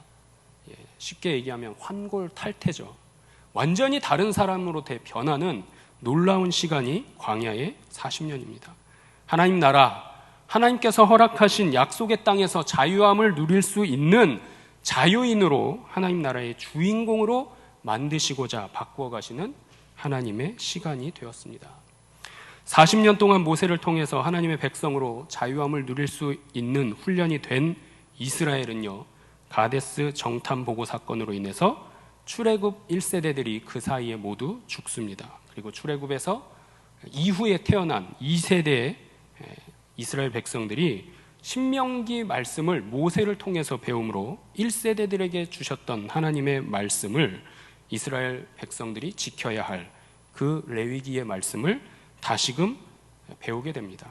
쉽게 얘기하면 환골탈태죠. 완전히 다른 사람으로 변하는 놀라운 시간이 광야의 40년입니다. 하나님 나라, 하나님께서 허락하신 약속의 땅에서 자유함을 누릴 수 있는 자유인으로, 하나님 나라의 주인공으로 만드시고자 바꾸어 가시는 하나님의 시간이 되었습니다. 40년 동안 모세를 통해서 하나님의 백성으로 자유함을 누릴 수 있는 훈련이 된 이스라엘은요, 가데스 정탐 보고 사건으로 인해서 출애굽 1세대들이 그 사이에 모두 죽습니다. 그리고 출애굽에서 이후에 태어난 2세대의 이스라엘 백성들이 신명기 말씀을 모세를 통해서 배움으로 1세대들에게 주셨던 하나님의 말씀을 이스라엘 백성들이 지켜야 할 그 레위기의 말씀을 다시금 배우게 됩니다.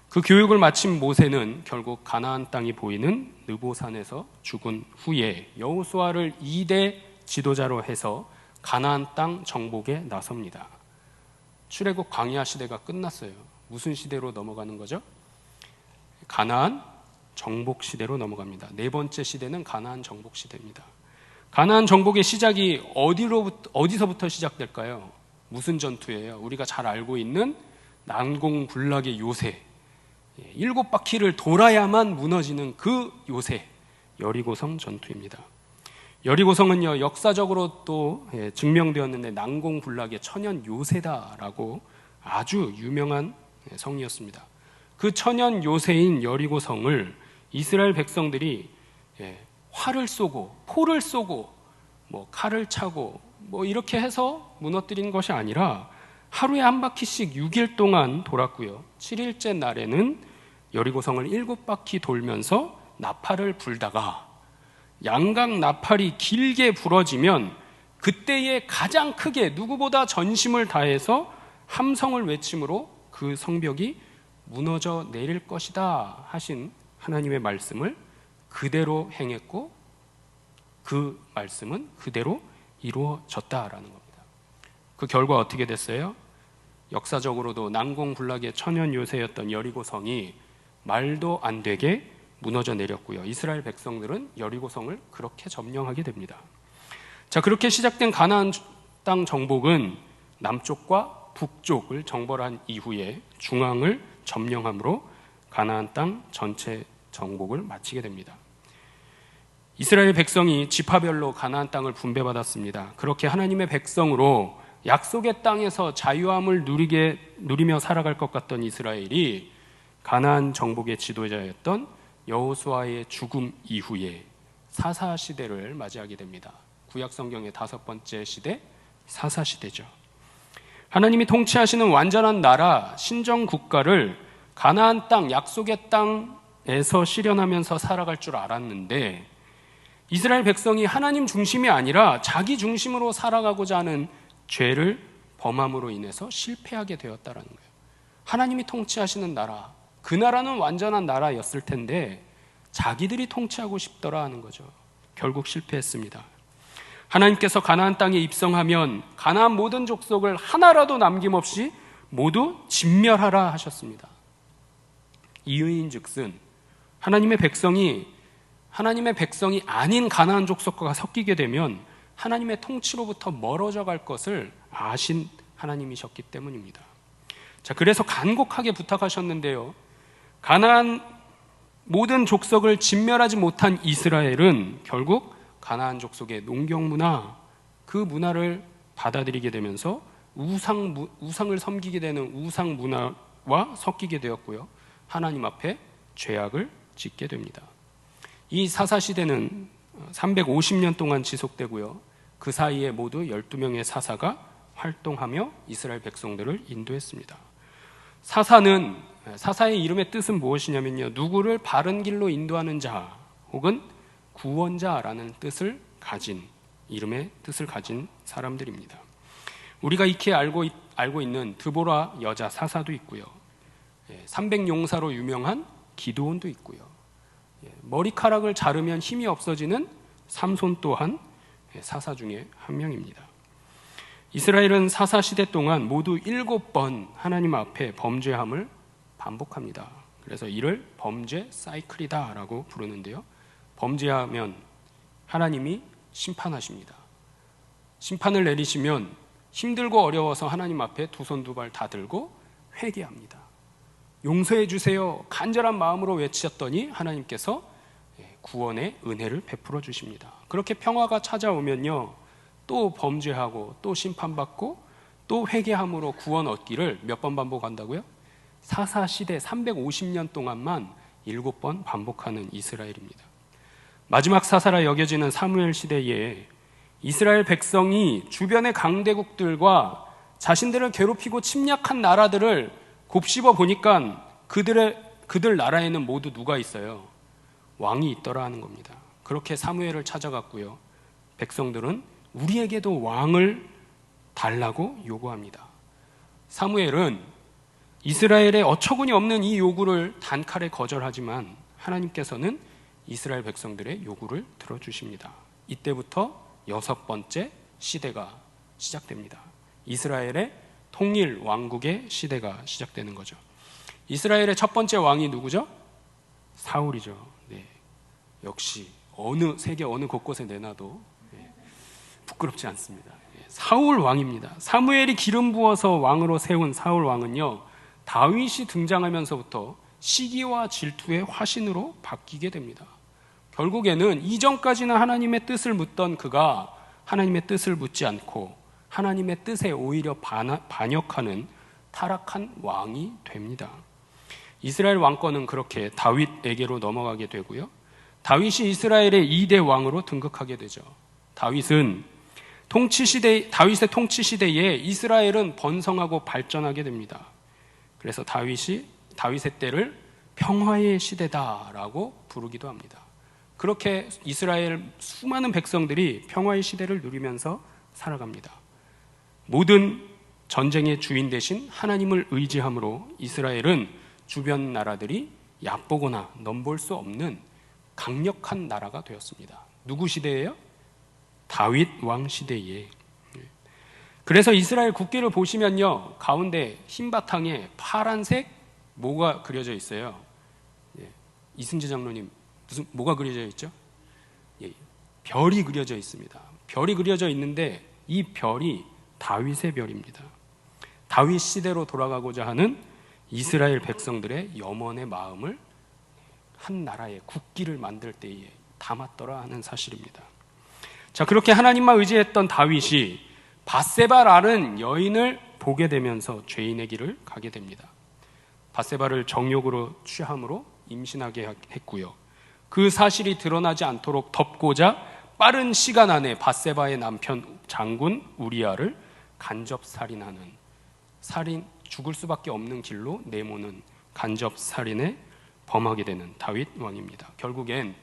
그 교육을 마친 모세는 결국 가나안 땅이 보이는 느보산에서 죽은 후에 여호수아를 2대 지도자로 해서 가나안 땅 정복에 나섭니다. 출애굽 광야 시대가 끝났어요. 무슨 시대로 넘어가는 거죠? 가나안 정복 시대로 넘어갑니다. 네 번째 시대는 가나안 정복 시대입니다. 가나안 정복의 시작이 어디서부터 시작될까요? 무슨 전투예요? 우리가 잘 알고 있는 난공불락의 요새, 7바퀴를 돌아야만 무너지는 그 요새, 여리고성 전투입니다. 여리고성은요, 역사적으로 또 증명되었는데 난공불락의 천연 요새다라고 아주 유명한 성이었습니다. 그 천연 요새인 여리고성을 이스라엘 백성들이 활을 쏘고 포를 쏘고 칼을 차고 이렇게 해서 무너뜨린 것이 아니라 하루에 한 바퀴씩 6일 동안 돌았고요. 7일째 날에는 여리고성을 7바퀴 돌면서 나팔을 불다가 양각 나팔이 길게 부러지면 그때에 가장 크게 누구보다 전심을 다해서 함성을 외침으로 그 성벽이 무너져 내릴 것이다 하신 하나님의 말씀을 그대로 행했고 그 말씀은 그대로 이루어졌다라는 겁니다. 그 결과 어떻게 됐어요? 역사적으로도 난공불락의 천연 요새였던 여리고성이 말도 안 되게 무너져 내렸고요. 이스라엘 백성들은 여리고성을 그렇게 점령하게 됩니다. 자, 그렇게 시작된 가나안 땅 정복은 남쪽과 북쪽을 정벌한 이후에 중앙을 점령함으로 가나안 땅 전체 정복을 마치게 됩니다. 이스라엘 백성이 지파별로 가나안 땅을 분배받았습니다. 그렇게 하나님의 백성으로 약속의 땅에서 자유함을 누리며 살아갈 것 같던 이스라엘이 가나안 정복의 지도자였던 여호수아의 죽음 이후에 사사 시대를 맞이하게 됩니다. 구약 성경의 5번째 시대, 사사 시대죠. 하나님이 통치하시는 완전한 나라, 신정 국가를 가나안 땅, 약속의 땅에서 실현하면서 살아갈 줄 알았는데 이스라엘 백성이 하나님 중심이 아니라 자기 중심으로 살아가고자 하는 죄를 범함으로 인해서 실패하게 되었다라는 거예요. 하나님이 통치하시는 나라, 그 나라는 완전한 나라였을 텐데 자기들이 통치하고 싶더라 하는 거죠. 결국 실패했습니다. 하나님께서 가나안 땅에 입성하면 가나안 모든 족속을 하나라도 남김없이 모두 진멸하라 하셨습니다. 이유인즉슨 하나님의 백성이 아닌 가나안 족속과 섞이게 되면 하나님의 통치로부터 멀어져 갈 것을 아신 하나님이셨기 때문입니다. 자, 그래서 간곡하게 부탁하셨는데요. 가나안 모든 족속을 진멸하지 못한 이스라엘은 결국 가나안 족속의 농경 문화, 그 문화를 받아들이게 되면서 우상을 섬기게 되는 우상 문화와 섞이게 되었고요. 하나님 앞에 죄악을 짓게 됩니다. 이 사사시대는 350년 동안 지속되고요. 그 사이에 모두 12명의 사사가 활동하며 이스라엘 백성들을 인도했습니다. 사사의 이름의 뜻은 무엇이냐면요, 누구를 바른 길로 인도하는 자 혹은 구원자라는 이름의 뜻을 가진 사람들입니다. 우리가 익히 알고 있는 드보라 여자 사사도 있고요, 300용사로 유명한 기드온도 있고요, 머리카락을 자르면 힘이 없어지는 삼손 또한 사사 중에 한 명입니다. 이스라엘은 사사 시대 동안 모두 7번 하나님 앞에 범죄함을 반복합니다. 그래서 이를 범죄 사이클이다 라고 부르는데요, 범죄하면 하나님이 심판하십니다. 심판을 내리시면 힘들고 어려워서 하나님 앞에 두 손 두 발 다 들고 회개합니다. 용서해 주세요 간절한 마음으로 외쳤더니 하나님께서 구원의 은혜를 베풀어 주십니다. 그렇게 평화가 찾아오면요, 또 범죄하고 또 심판받고 또 회개함으로 구원 얻기를 몇 번 반복한다고요? 사사시대 350년 동안만 7번 반복하는 이스라엘입니다. 마지막 사사라 여겨지는 사무엘 시대에 이스라엘 백성이 주변의 강대국들과 자신들을 괴롭히고 침략한 나라들을 곱씹어 보니까 그들 나라에는 모두 누가 있어요? 왕이 있더라 하는 겁니다. 그렇게 사무엘을 찾아갔고요, 백성들은 우리에게도 왕을 달라고 요구합니다. 사무엘은 이스라엘의 어처구니 없는 이 요구를 단칼에 거절하지만 하나님께서는 이스라엘 백성들의 요구를 들어주십니다. 이때부터 6번째 시대가 시작됩니다. 이스라엘의 통일 왕국의 시대가 시작되는 거죠. 이스라엘의 첫 번째 왕이 누구죠? 사울이죠. 네. 역시 세계 어느 곳곳에 내놔도 부끄럽지 않습니다. 사울 왕입니다. 사무엘이 기름 부어서 왕으로 세운 사울 왕은요, 다윗이 등장하면서부터 시기와 질투의 화신으로 바뀌게 됩니다. 결국에는 이전까지는 하나님의 뜻을 묻던 그가 하나님의 뜻을 묻지 않고 하나님의 뜻에 오히려 반역하는 타락한 왕이 됩니다. 이스라엘 왕권은 그렇게 다윗에게로 넘어가게 되고요, 다윗이 이스라엘의 2대 왕으로 등극하게 되죠. 다윗의 통치 시대에 이스라엘은 번성하고 발전하게 됩니다. 그래서 다윗의 때를 평화의 시대다라고 부르기도 합니다. 그렇게 이스라엘 수많은 백성들이 평화의 시대를 누리면서 살아갑니다. 모든 전쟁의 주인 대신 하나님을 의지함으로 이스라엘은 주변 나라들이 얕보거나 넘볼 수 없는 강력한 나라가 되었습니다. 누구 시대예요? 다윗 왕 시대에. 그래서 이스라엘 국기를 보시면요, 가운데 흰 바탕에 파란색 뭐가 그려져 있어요? 이승재 장로님, 뭐가 그려져 있죠? 별이 그려져 있습니다. 별이 그려져 있는데 이 별이 다윗의 별입니다. 다윗 시대로 돌아가고자 하는 이스라엘 백성들의 염원의 마음을 한 나라의 국기를 만들 때에 담았더라 하는 사실입니다. 자, 그렇게 하나님만 의지했던 다윗이 밧세바라는 여인을 보게 되면서 죄인의 길을 가게 됩니다. 밧세바를 정욕으로 취함으로 임신하게 했고요. 그 사실이 드러나지 않도록 덮고자 빠른 시간 안에 밧세바의 남편 장군 우리아를 간접 살인하는, 죽을 수밖에 없는 길로 내모는 간접 살인에 범하게 되는 다윗 왕입니다. 결국엔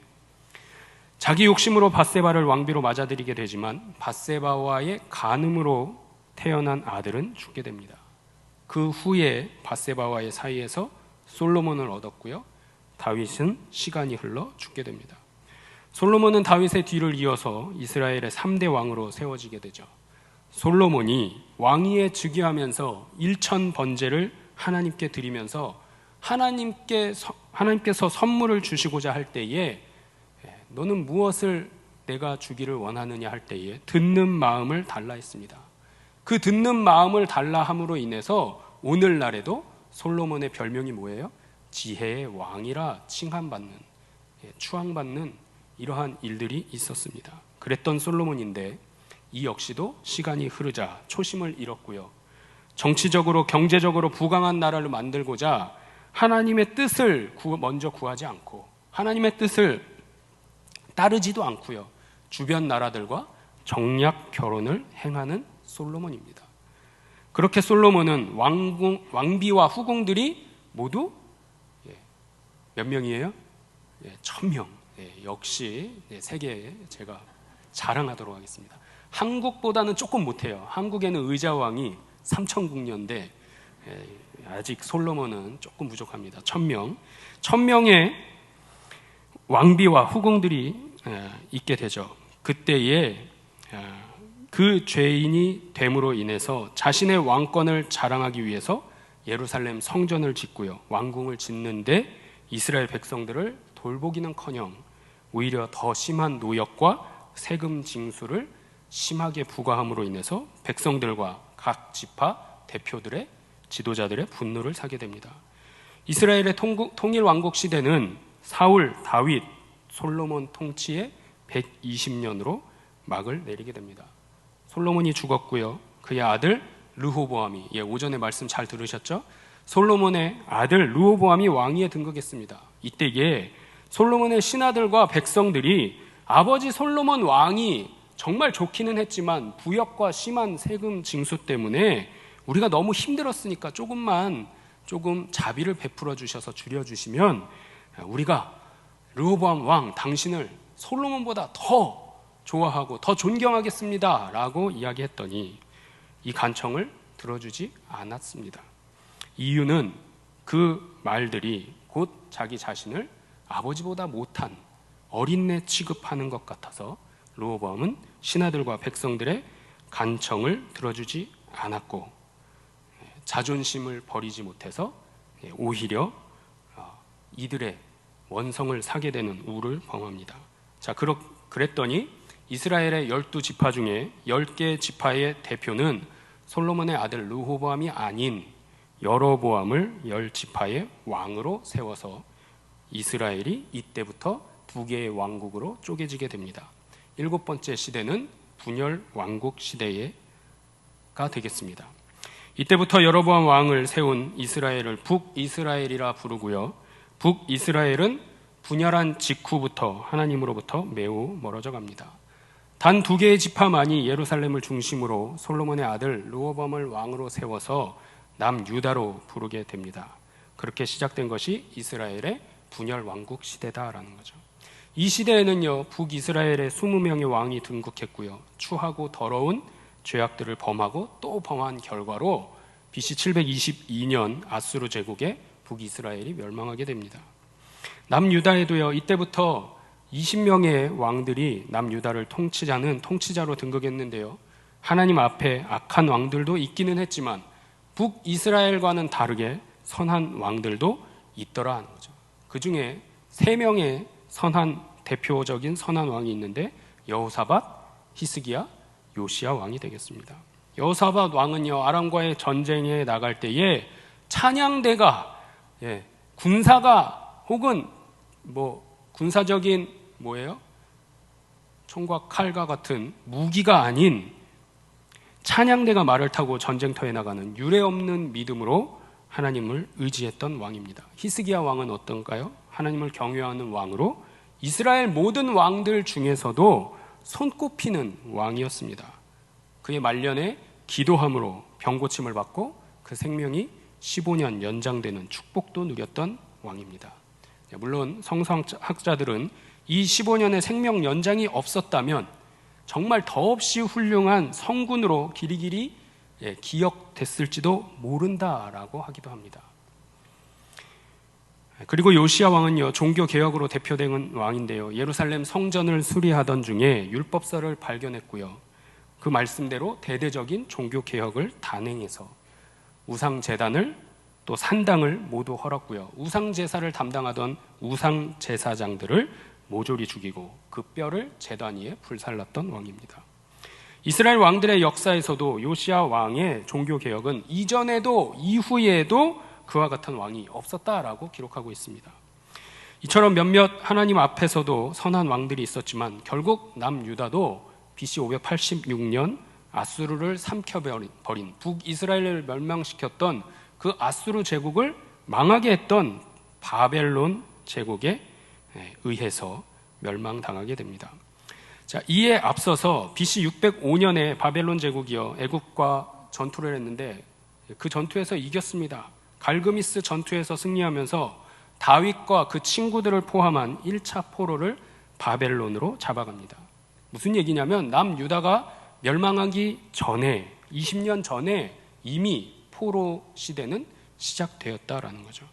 자기 욕심으로 밧세바를 왕비로 맞아들이게 되지만 밧세바와의 간음으로 태어난 아들은 죽게 됩니다. 그 후에 밧세바와의 사이에서 솔로몬을 얻었고요. 다윗은 시간이 흘러 죽게 됩니다. 솔로몬은 다윗의 뒤를 이어서 이스라엘의 3대 왕으로 세워지게 되죠. 솔로몬이 왕위에 즉위하면서 1천 번제를 하나님께 드리면서 하나님께서 선물을 주시고자 할 때에 너는 무엇을 내가 주기를 원하느냐 할 때에 듣는 마음을 달라 했습니다. 그 듣는 마음을 달라 함으로 인해서 오늘날에도 솔로몬의 별명이 뭐예요? 지혜의 왕이라 칭함받는, 추앙받는 이러한 일들이 있었습니다. 그랬던 솔로몬인데 이 역시도 시간이 흐르자 초심을 잃었고요. 정치적으로 경제적으로 부강한 나라를 만들고자 하나님의 뜻을 먼저 구하지 않고 하나님의 뜻을 따르지도 않고요. 주변 나라들과 정략 결혼을 행하는 솔로몬입니다. 그렇게 솔로몬은 왕비와 후궁들이 모두 몇 명이에요? 1000명. 역시 세계에 제가 자랑하도록 하겠습니다. 한국보다는 조금 못해요. 한국에는 의자왕이 3000국녀인데 아직 솔로몬은 조금 부족합니다. 1000명. 1000명의 왕비와 후궁들이 있게 되죠. 그때에 그 죄인이 됨으로 인해서 자신의 왕권을 자랑하기 위해서 예루살렘 성전을 짓고요. 왕궁을 짓는데 이스라엘 백성들을 돌보기는커녕 오히려 더 심한 노역과 세금 징수를 심하게 부과함으로 인해서 백성들과 각 지파 대표들의 지도자들의 분노를 사게 됩니다. 이스라엘의 통일 왕국 시대는 사울, 다윗, 솔로몬 통치의 120년으로 막을 내리게 됩니다. 솔로몬이 죽었고요. 그의 아들 르호보암이, 오전에 말씀 잘 들으셨죠? 솔로몬의 아들 르호보암이 왕위에 등극했습니다. 이때에 솔로몬의 신하들과 백성들이 아버지 솔로몬 왕이 정말 좋기는 했지만 부역과 심한 세금 징수 때문에 우리가 너무 힘들었으니까 조금 자비를 베풀어 주셔서 줄여주시면 우리가 르호보암 왕 당신을 솔로몬보다 더 좋아하고 더 존경하겠습니다 라고 이야기했더니 이 간청을 들어주지 않았습니다. 이유는 그 말들이 곧 자기 자신을 아버지보다 못한 어린애 취급하는 것 같아서 르호보암은 신하들과 백성들의 간청을 들어주지 않았고 자존심을 버리지 못해서 오히려 이들의 원성을 사게 되는 우를 범합니다. 자, 그랬더니 이스라엘의 12지파 중에 10개 지파의 대표는 솔로몬의 아들 르호보암이 아닌 여로보암을 10지파의 왕으로 세워서 이스라엘이 이때부터 2개의 왕국으로 쪼개지게 됩니다. 7번째 시대는 분열 왕국 시대가 되겠습니다. 이때부터 여로보암 왕을 세운 이스라엘을 북이스라엘이라 부르고요. 북이스라엘은 분열한 직후부터 하나님으로부터 매우 멀어져 갑니다. 단 2개의 지파만이 예루살렘을 중심으로 솔로몬의 아들 르호보암을 왕으로 세워서 남유다로 부르게 됩니다. 그렇게 시작된 것이 이스라엘의 분열 왕국 시대다라는 거죠. 이 시대에는요, 북이스라엘의 20명의 왕이 등극했고요. 추하고 더러운 죄악들을 범하고 또 범한 결과로 BC 722년 아수르 제국의 북이스라엘이 멸망하게 됩니다. 남유다에도요, 이때부터 20명의 왕들이 남유다를 통치자는 통치자로 등극했는데요. 하나님 앞에 악한 왕들도 있기는 했지만 북이스라엘과는 다르게 선한 왕들도 있더라 하는 거죠. 그 중에 3명의 대표적인 선한 왕이 있는데 여호사밧, 히스기야, 요시야 왕이 되겠습니다. 여호사밧 왕은요, 아람과의 전쟁에 나갈 때에 찬양대가, 군사가 혹은 군사적인 총과 칼과 같은 무기가 아닌 찬양대가 말을 타고 전쟁터에 나가는 유례없는 믿음으로 하나님을 의지했던 왕입니다. 히스기야 왕은 어떤가요? 하나님을 경외하는 왕으로 이스라엘 모든 왕들 중에서도 손꼽히는 왕이었습니다. 그의 말년에 기도함으로 병고침을 받고 그 생명이 15년 연장되는 축복도 누렸던 왕입니다. 물론 성서학자들은 이 15년의 생명 연장이 없었다면 정말 더없이 훌륭한 성군으로 길이길이 기억됐을지도 모른다라고 하기도 합니다. 그리고 요시야 왕은요, 종교 개혁으로 대표되는 왕인데요, 예루살렘 성전을 수리하던 중에 율법서를 발견했고요, 그 말씀대로 대대적인 종교 개혁을 단행해서 우상 제단을 또 산당을 모두 헐었고요, 우상 제사를 담당하던 우상 제사장들을 모조리 죽이고 그 뼈를 제단 위에 불살랐던 왕입니다. 이스라엘 왕들의 역사에서도 요시야 왕의 종교 개혁은 이전에도 이후에도 그와 같은 왕이 없었다라고 기록하고 있습니다. 이처럼 몇몇 하나님 앞에서도 선한 왕들이 있었지만 결국 남유다도 BC 586년 아수르를 삼켜버린 북이스라엘을 멸망시켰던 그 아수르 제국을 망하게 했던 바벨론 제국에 의해서 멸망당하게 됩니다. 자, 이에 앞서서 BC 605년에 바벨론 제국이요, 애국과 전투를 했는데 그 전투에서 이겼습니다. 갈그미스 전투에서 승리하면서 다윗과 그 친구들을 포함한 1차 포로를 바벨론으로 잡아갑니다. 무슨 얘기냐면 남유다가 멸망하기 전에 20년 전에 이미 포로 시대는 시작되었다라는 거죠.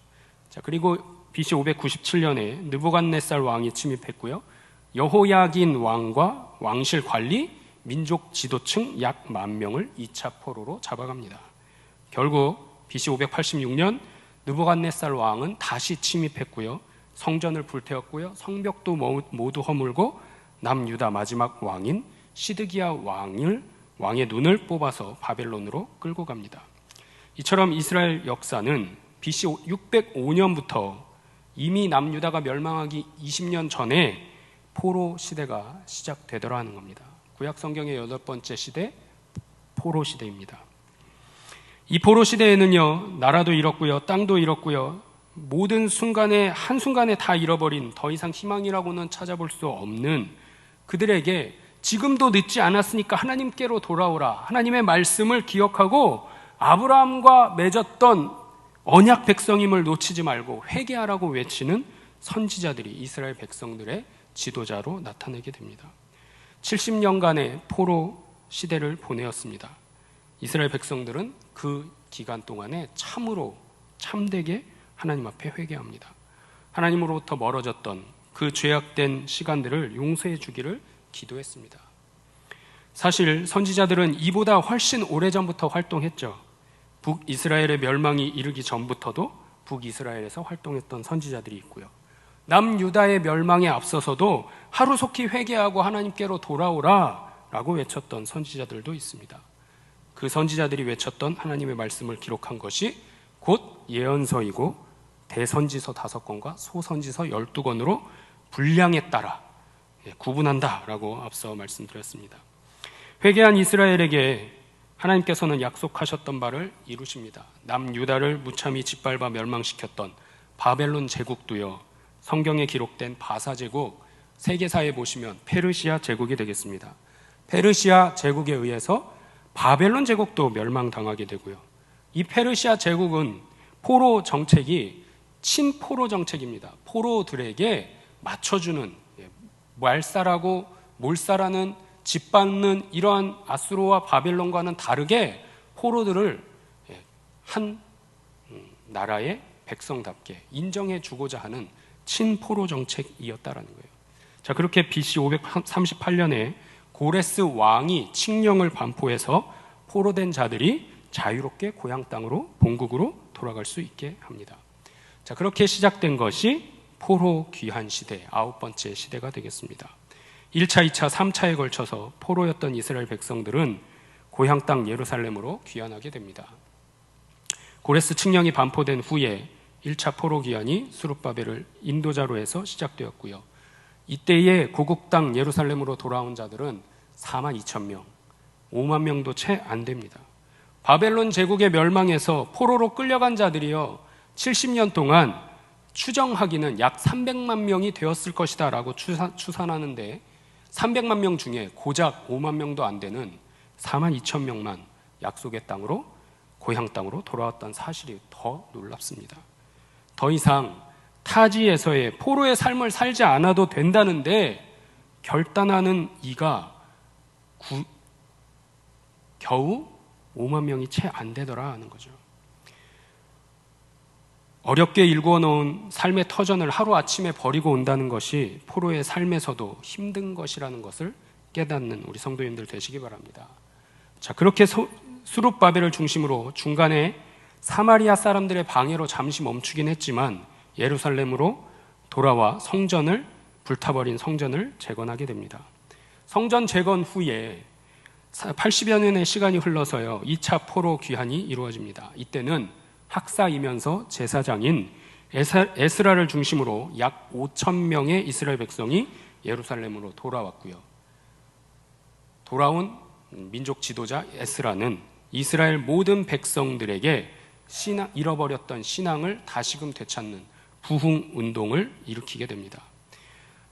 자, 그리고 BC 597년에 느부갓네살 왕이 침입했고요, 여호야긴 왕과 왕실 관리, 민족 지도층 약 10,000명을 2차 포로로 잡아갑니다. 결국 BC 586년 느부갓네살 왕은 다시 침입했고요, 성전을 불태웠고요, 성벽도 모두 허물고 남유다 마지막 왕인 시드기야 왕의 눈을 뽑아서 바벨론으로 끌고 갑니다. 이처럼 이스라엘 역사는 BC 605년부터 이미 남유다가 멸망하기 20년 전에 포로 시대가 시작되더라는 겁니다. 구약 성경의 8번째 시대, 포로 시대입니다. 이 포로 시대에는요, 나라도 잃었고요, 땅도 잃었고요, 모든 순간에 한순간에 다 잃어버린, 더 이상 희망이라고는 찾아볼 수 없는 그들에게 지금도 늦지 않았으니까 하나님께로 돌아오라, 하나님의 말씀을 기억하고 아브라함과 맺었던 언약 백성임을 놓치지 말고 회개하라고 외치는 선지자들이 이스라엘 백성들의 지도자로 나타나게 됩니다. 70년간의 포로 시대를 보내었습니다. 이스라엘 백성들은 그 기간 동안에 참으로 참되게 하나님 앞에 회개합니다. 하나님으로부터 멀어졌던 그 죄악된 시간들을 용서해 주기를 기도했습니다. 사실 선지자들은 이보다 훨씬 오래전부터 활동했죠. 북이스라엘의 멸망이 이르기 전부터도 북이스라엘에서 활동했던 선지자들이 있고요, 남유다의 멸망에 앞서서도 하루속히 회개하고 하나님께로 돌아오라 라고 외쳤던 선지자들도 있습니다. 그 선지자들이 외쳤던 하나님의 말씀을 기록한 것이 곧 예언서이고 대선지서 5권과 소선지서 12권으로 분량에 따라 구분한다라고 앞서 말씀드렸습니다. 회개한 이스라엘에게 하나님께서는 약속하셨던 바를 이루십니다. 남유다를 무참히 짓밟아 멸망시켰던 바벨론 제국도요, 성경에 기록된 바사 제국, 세계사에 보시면 페르시아 제국이 되겠습니다. 페르시아 제국에 의해서 바벨론 제국도 멸망당하게 되고요, 이 페르시아 제국은 포로 정책이 친포로 정책입니다. 포로들에게 맞춰주는, 말살하고 몰살하는, 짓밟는 이러한 아수르와 바벨론과는 다르게 포로들을 한 나라의 백성답게 인정해 주고자 하는 친포로 정책이었다라는 거예요. 자, 그렇게 BC 538년에 고레스 왕이 칙령을 반포해서 포로된 자들이 자유롭게 고향 땅으로 본국으로 돌아갈 수 있게 합니다. 자, 그렇게 시작된 것이 포로 귀환 시대, 9번째 시대가 되겠습니다. 1차, 2차, 3차에 걸쳐서 포로였던 이스라엘 백성들은 고향 땅 예루살렘으로 귀환하게 됩니다. 고레스 칙령이 반포된 후에 1차 포로 귀환이 수룹바벨을 인도자로 해서 시작되었고요, 이때에 고국 땅 예루살렘으로 돌아온 자들은 4만 2천 명, 5만 명도 채 안 됩니다. 바벨론 제국의 멸망에서 포로로 끌려간 자들이요 70년 동안 추정하기는 약 300만 명이 되었을 것이다 라고 추산하는데 300만 명 중에 고작 5만 명도 안 되는 4만 2천 명만 약속의 땅으로, 고향 땅으로 돌아왔다는 사실이 더 놀랍습니다. 더 이상 타지에서의 포로의 삶을 살지 않아도 된다는데 결단하는 이가 겨우 5만 명이 채 안 되더라 하는 거죠. 어렵게 일구어 놓은 삶의 터전을 하루아침에 버리고 온다는 것이 포로의 삶에서도 힘든 것이라는 것을 깨닫는 우리 성도님들 되시기 바랍니다. 자, 그렇게 수룹바벨을 중심으로 중간에 사마리아 사람들의 방해로 잠시 멈추긴 했지만 예루살렘으로 돌아와 불타버린 성전을 재건하게 됩니다. 성전 재건 후에 80여 년의 시간이 흘러서요 2차 포로 귀환이 이루어집니다. 이때는 학사이면서 제사장인 에스라를 중심으로 약 5천 명의 이스라엘 백성이 예루살렘으로 돌아왔고요. 돌아온 민족 지도자 에스라는 이스라엘 모든 백성들에게 잃어버렸던 신앙을 다시금 되찾는 부흥 운동을 일으키게 됩니다.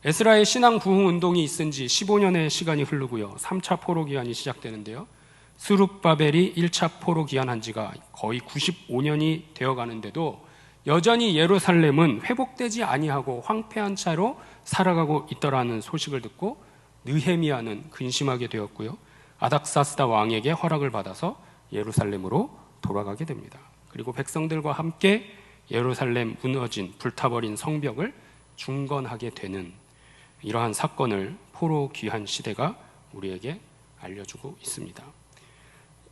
에스라의 신앙 부흥 운동이 있은 지 15년의 시간이 흐르고요. 3차 포로 기한이 시작되는데요. 스룹바벨이 1차 포로 기한한 지가 거의 95년이 되어 가는데도 여전히 예루살렘은 회복되지 아니하고 황폐한 채로 살아가고 있더라는 소식을 듣고 느헤미야는 근심하게 되었고요. 아닥사스다 왕에게 허락을 받아서 예루살렘으로 돌아가게 됩니다. 그리고 백성들과 함께 예루살렘 무너진 불타버린 성벽을 중건하게 되는 이러한 사건을 포로 귀환 시대가 우리에게 알려주고 있습니다.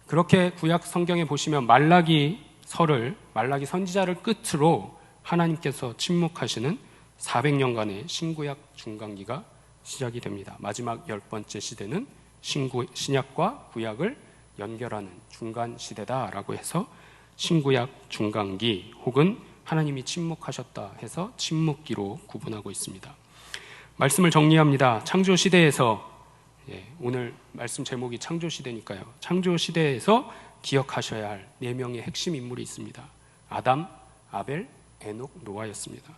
그렇게 구약 성경에 보시면 말라기 선지자를 끝으로 하나님께서 침묵하시는 400년간의 신구약 중간기가 시작이 됩니다. 마지막 10번째 시대는 신약과 구약을 연결하는 중간 시대다라고 해서 신구약 중간기 혹은 하나님이 침묵하셨다 해서 침묵기로 구분하고 있습니다. 말씀을 정리합니다. 창조시대에서 오늘 말씀 제목이 창조시대니까요. 창조시대에서 기억하셔야 할 4명의 핵심 인물이 있습니다. 아담, 아벨, 에녹, 노아였습니다.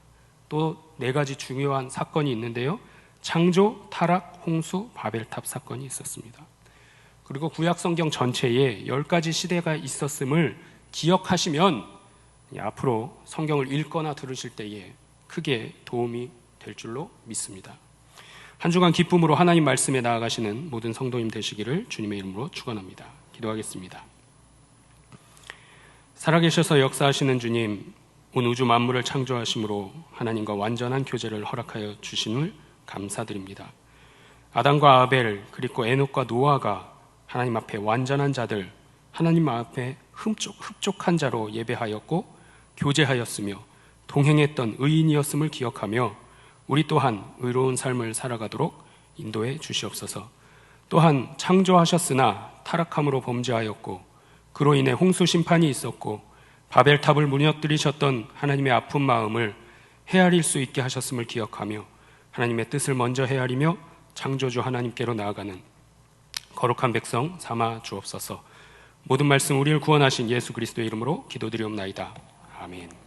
또 4가지 중요한 사건이 있는데요. 창조, 타락, 홍수, 바벨탑 사건이 있었습니다. 그리고 구약성경 전체에 10가지 시대가 있었음을 기억하시면 앞으로 성경을 읽거나 들으실 때에 크게 도움이 될 줄로 믿습니다. 한 주간 기쁨으로 하나님 말씀에 나아가시는 모든 성도님 되시기를 주님의 이름으로 축원합니다. 기도하겠습니다. 살아계셔서 역사하시는 주님, 온 우주 만물을 창조하심으로 하나님과 완전한 교제를 허락하여 주심을 감사드립니다. 아담과 아벨 그리고 에녹과 노아가 하나님 앞에 완전한 자들, 하나님 앞에 흡족한 자로 예배하였고 교제하였으며 동행했던 의인이었음을 기억하며 우리 또한 의로운 삶을 살아가도록 인도해 주시옵소서. 또한 창조하셨으나 타락함으로 범죄하였고 그로 인해 홍수 심판이 있었고 바벨탑을 무너뜨리셨던 하나님의 아픈 마음을 헤아릴 수 있게 하셨음을 기억하며 하나님의 뜻을 먼저 헤아리며 창조주 하나님께로 나아가는 거룩한 백성 삼아 주옵소서. 모든 말씀 우리를 구원하신 예수 그리스도의 이름으로 기도드리옵나이다. 아멘.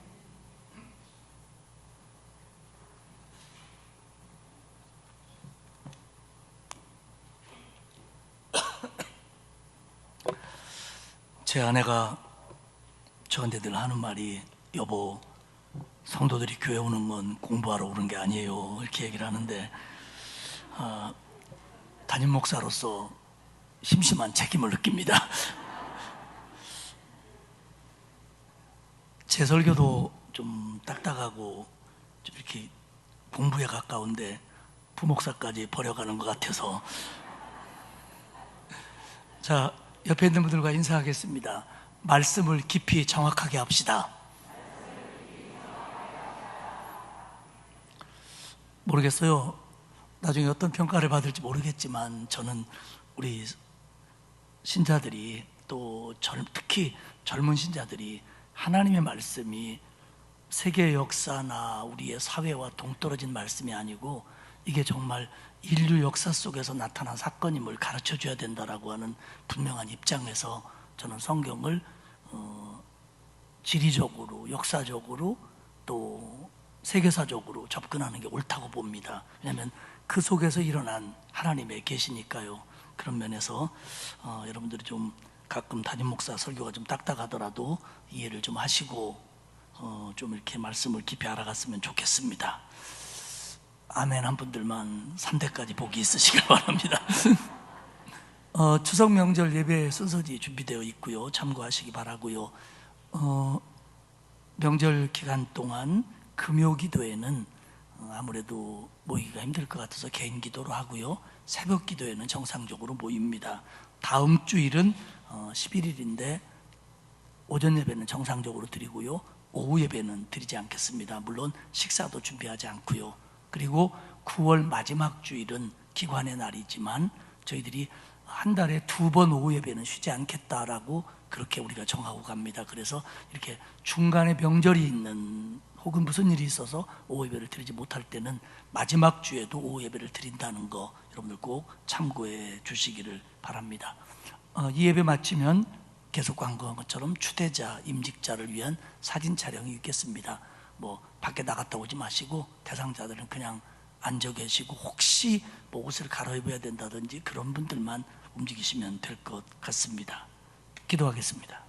제 아내가 저한테 늘 하는 말이 여보, 성도들이 교회 오는 건 공부하러 오는 게 아니에요 이렇게 얘기를 하는데 담임 목사로서 심심한 책임을 느낍니다. 제 설교도 좀 딱딱하고 좀 이렇게 공부에 가까운데 부목사까지 버려가는 것 같아서 자, 옆에 있는 분들과 인사하겠습니다. 말씀을 깊이 정확하게 합시다. 모르겠어요. 나중에 어떤 평가를 받을지 모르겠지만 저는 우리 신자들이 또 특히 젊은 신자들이 하나님의 말씀이 세계 역사나 우리의 사회와 동떨어진 말씀이 아니고 이게 정말 인류 역사 속에서 나타난 사건임을 가르쳐줘야 된다라고 하는 분명한 입장에서 저는 성경을 지리적으로, 역사적으로 또 세계사적으로 접근하는 게 옳다고 봅니다. 왜냐하면 그 속에서 일어난 하나님의 계시니까요. 그런 면에서 여러분들이 좀 가끔 담임 목사 설교가 좀 딱딱하더라도 이해를 좀 하시고 좀 이렇게 말씀을 깊이 알아갔으면 좋겠습니다. 아멘 한 분들만 3대까지 복이 있으시길 바랍니다. 추석 명절 예배 순서지 준비되어 있고요. 참고하시기 바라고요. 명절 기간 동안 금요 기도에는 아무래도 모이기가 힘들 것 같아서 개인 기도로 하고요. 새벽 기도에는 정상적으로 모입니다. 다음 주일은 11일인데 오전 예배는 정상적으로 드리고요. 오후 예배는 드리지 않겠습니다. 물론 식사도 준비하지 않고요. 그리고 9월 마지막 주일은 기관의 날이지만 저희들이 한 달에 2번 오후 예배는 쉬지 않겠다라고 그렇게 우리가 정하고 갑니다. 그래서 이렇게 중간에 명절이 있는 혹은 무슨 일이 있어서 오후 예배를 드리지 못할 때는 마지막 주에도 오후 예배를 드린다는 거 여러분들 꼭 참고해 주시기를 바랍니다. 이 예배 마치면 계속 광고한 것처럼 추대자, 임직자를 위한 사진 촬영이 있겠습니다. 뭐 밖에 나갔다 오지 마시고 대상자들은 그냥 앉아 계시고 혹시 뭐 옷을 갈아입어야 된다든지 그런 분들만 움직이시면 될 것 같습니다. 기도하겠습니다.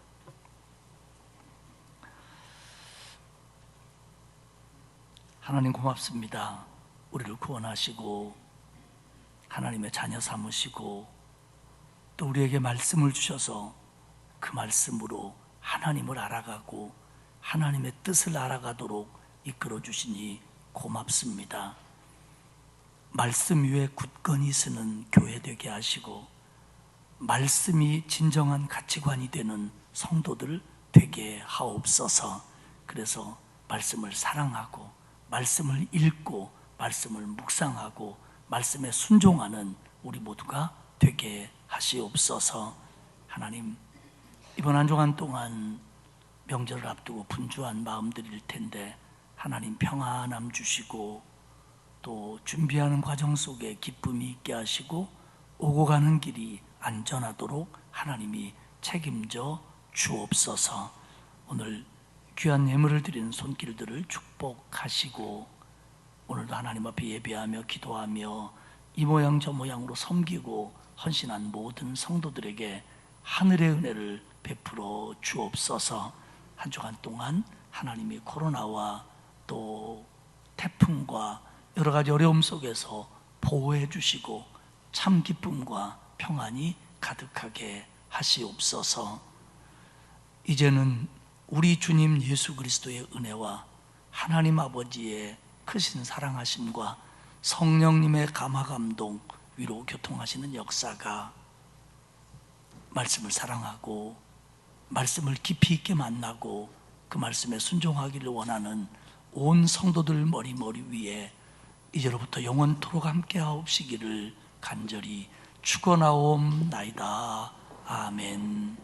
하나님 고맙습니다. 우리를 구원하시고 하나님의 자녀 삼으시고 또 우리에게 말씀을 주셔서 그 말씀으로 하나님을 알아가고 하나님의 뜻을 알아가도록 이끌어 주시니 고맙습니다. 말씀 위에 굳건히 서는 교회 되게 하시고 말씀이 진정한 가치관이 되는 성도들 되게 하옵소서. 그래서 말씀을 사랑하고 말씀을 읽고 말씀을 묵상하고 말씀에 순종하는 우리 모두가 되게 하시옵소서. 하나님, 이번 한 주간 동안 명절을 앞두고 분주한 마음들일 텐데 하나님 평안함 주시고 또 준비하는 과정 속에 기쁨이 있게 하시고 오고 가는 길이 안전하도록 하나님이 책임져 주옵소서. 오늘 귀한 예물을 드리는 손길들을 축복하시고 오늘도 하나님 앞에 예배하며 기도하며 이 모양 저 모양으로 섬기고 헌신한 모든 성도들에게 하늘의 은혜를 베풀어 주옵소서. 한 주간 동안 하나님이 코로나와 또 태풍과 여러 가지 어려움 속에서 보호해 주시고 참 기쁨과 평안이 가득하게 하시옵소서. 이제는 우리 주님 예수 그리스도의 은혜와 하나님 아버지의 크신 사랑하심과 성령님의 감화감동 위로 교통하시는 역사가 말씀을 사랑하고 말씀을 깊이 있게 만나고 그 말씀에 순종하기를 원하는 온 성도들 머리 위에 이제로부터 영원토록 함께 하옵시기를 간절히 축원하옵나이다. 아멘.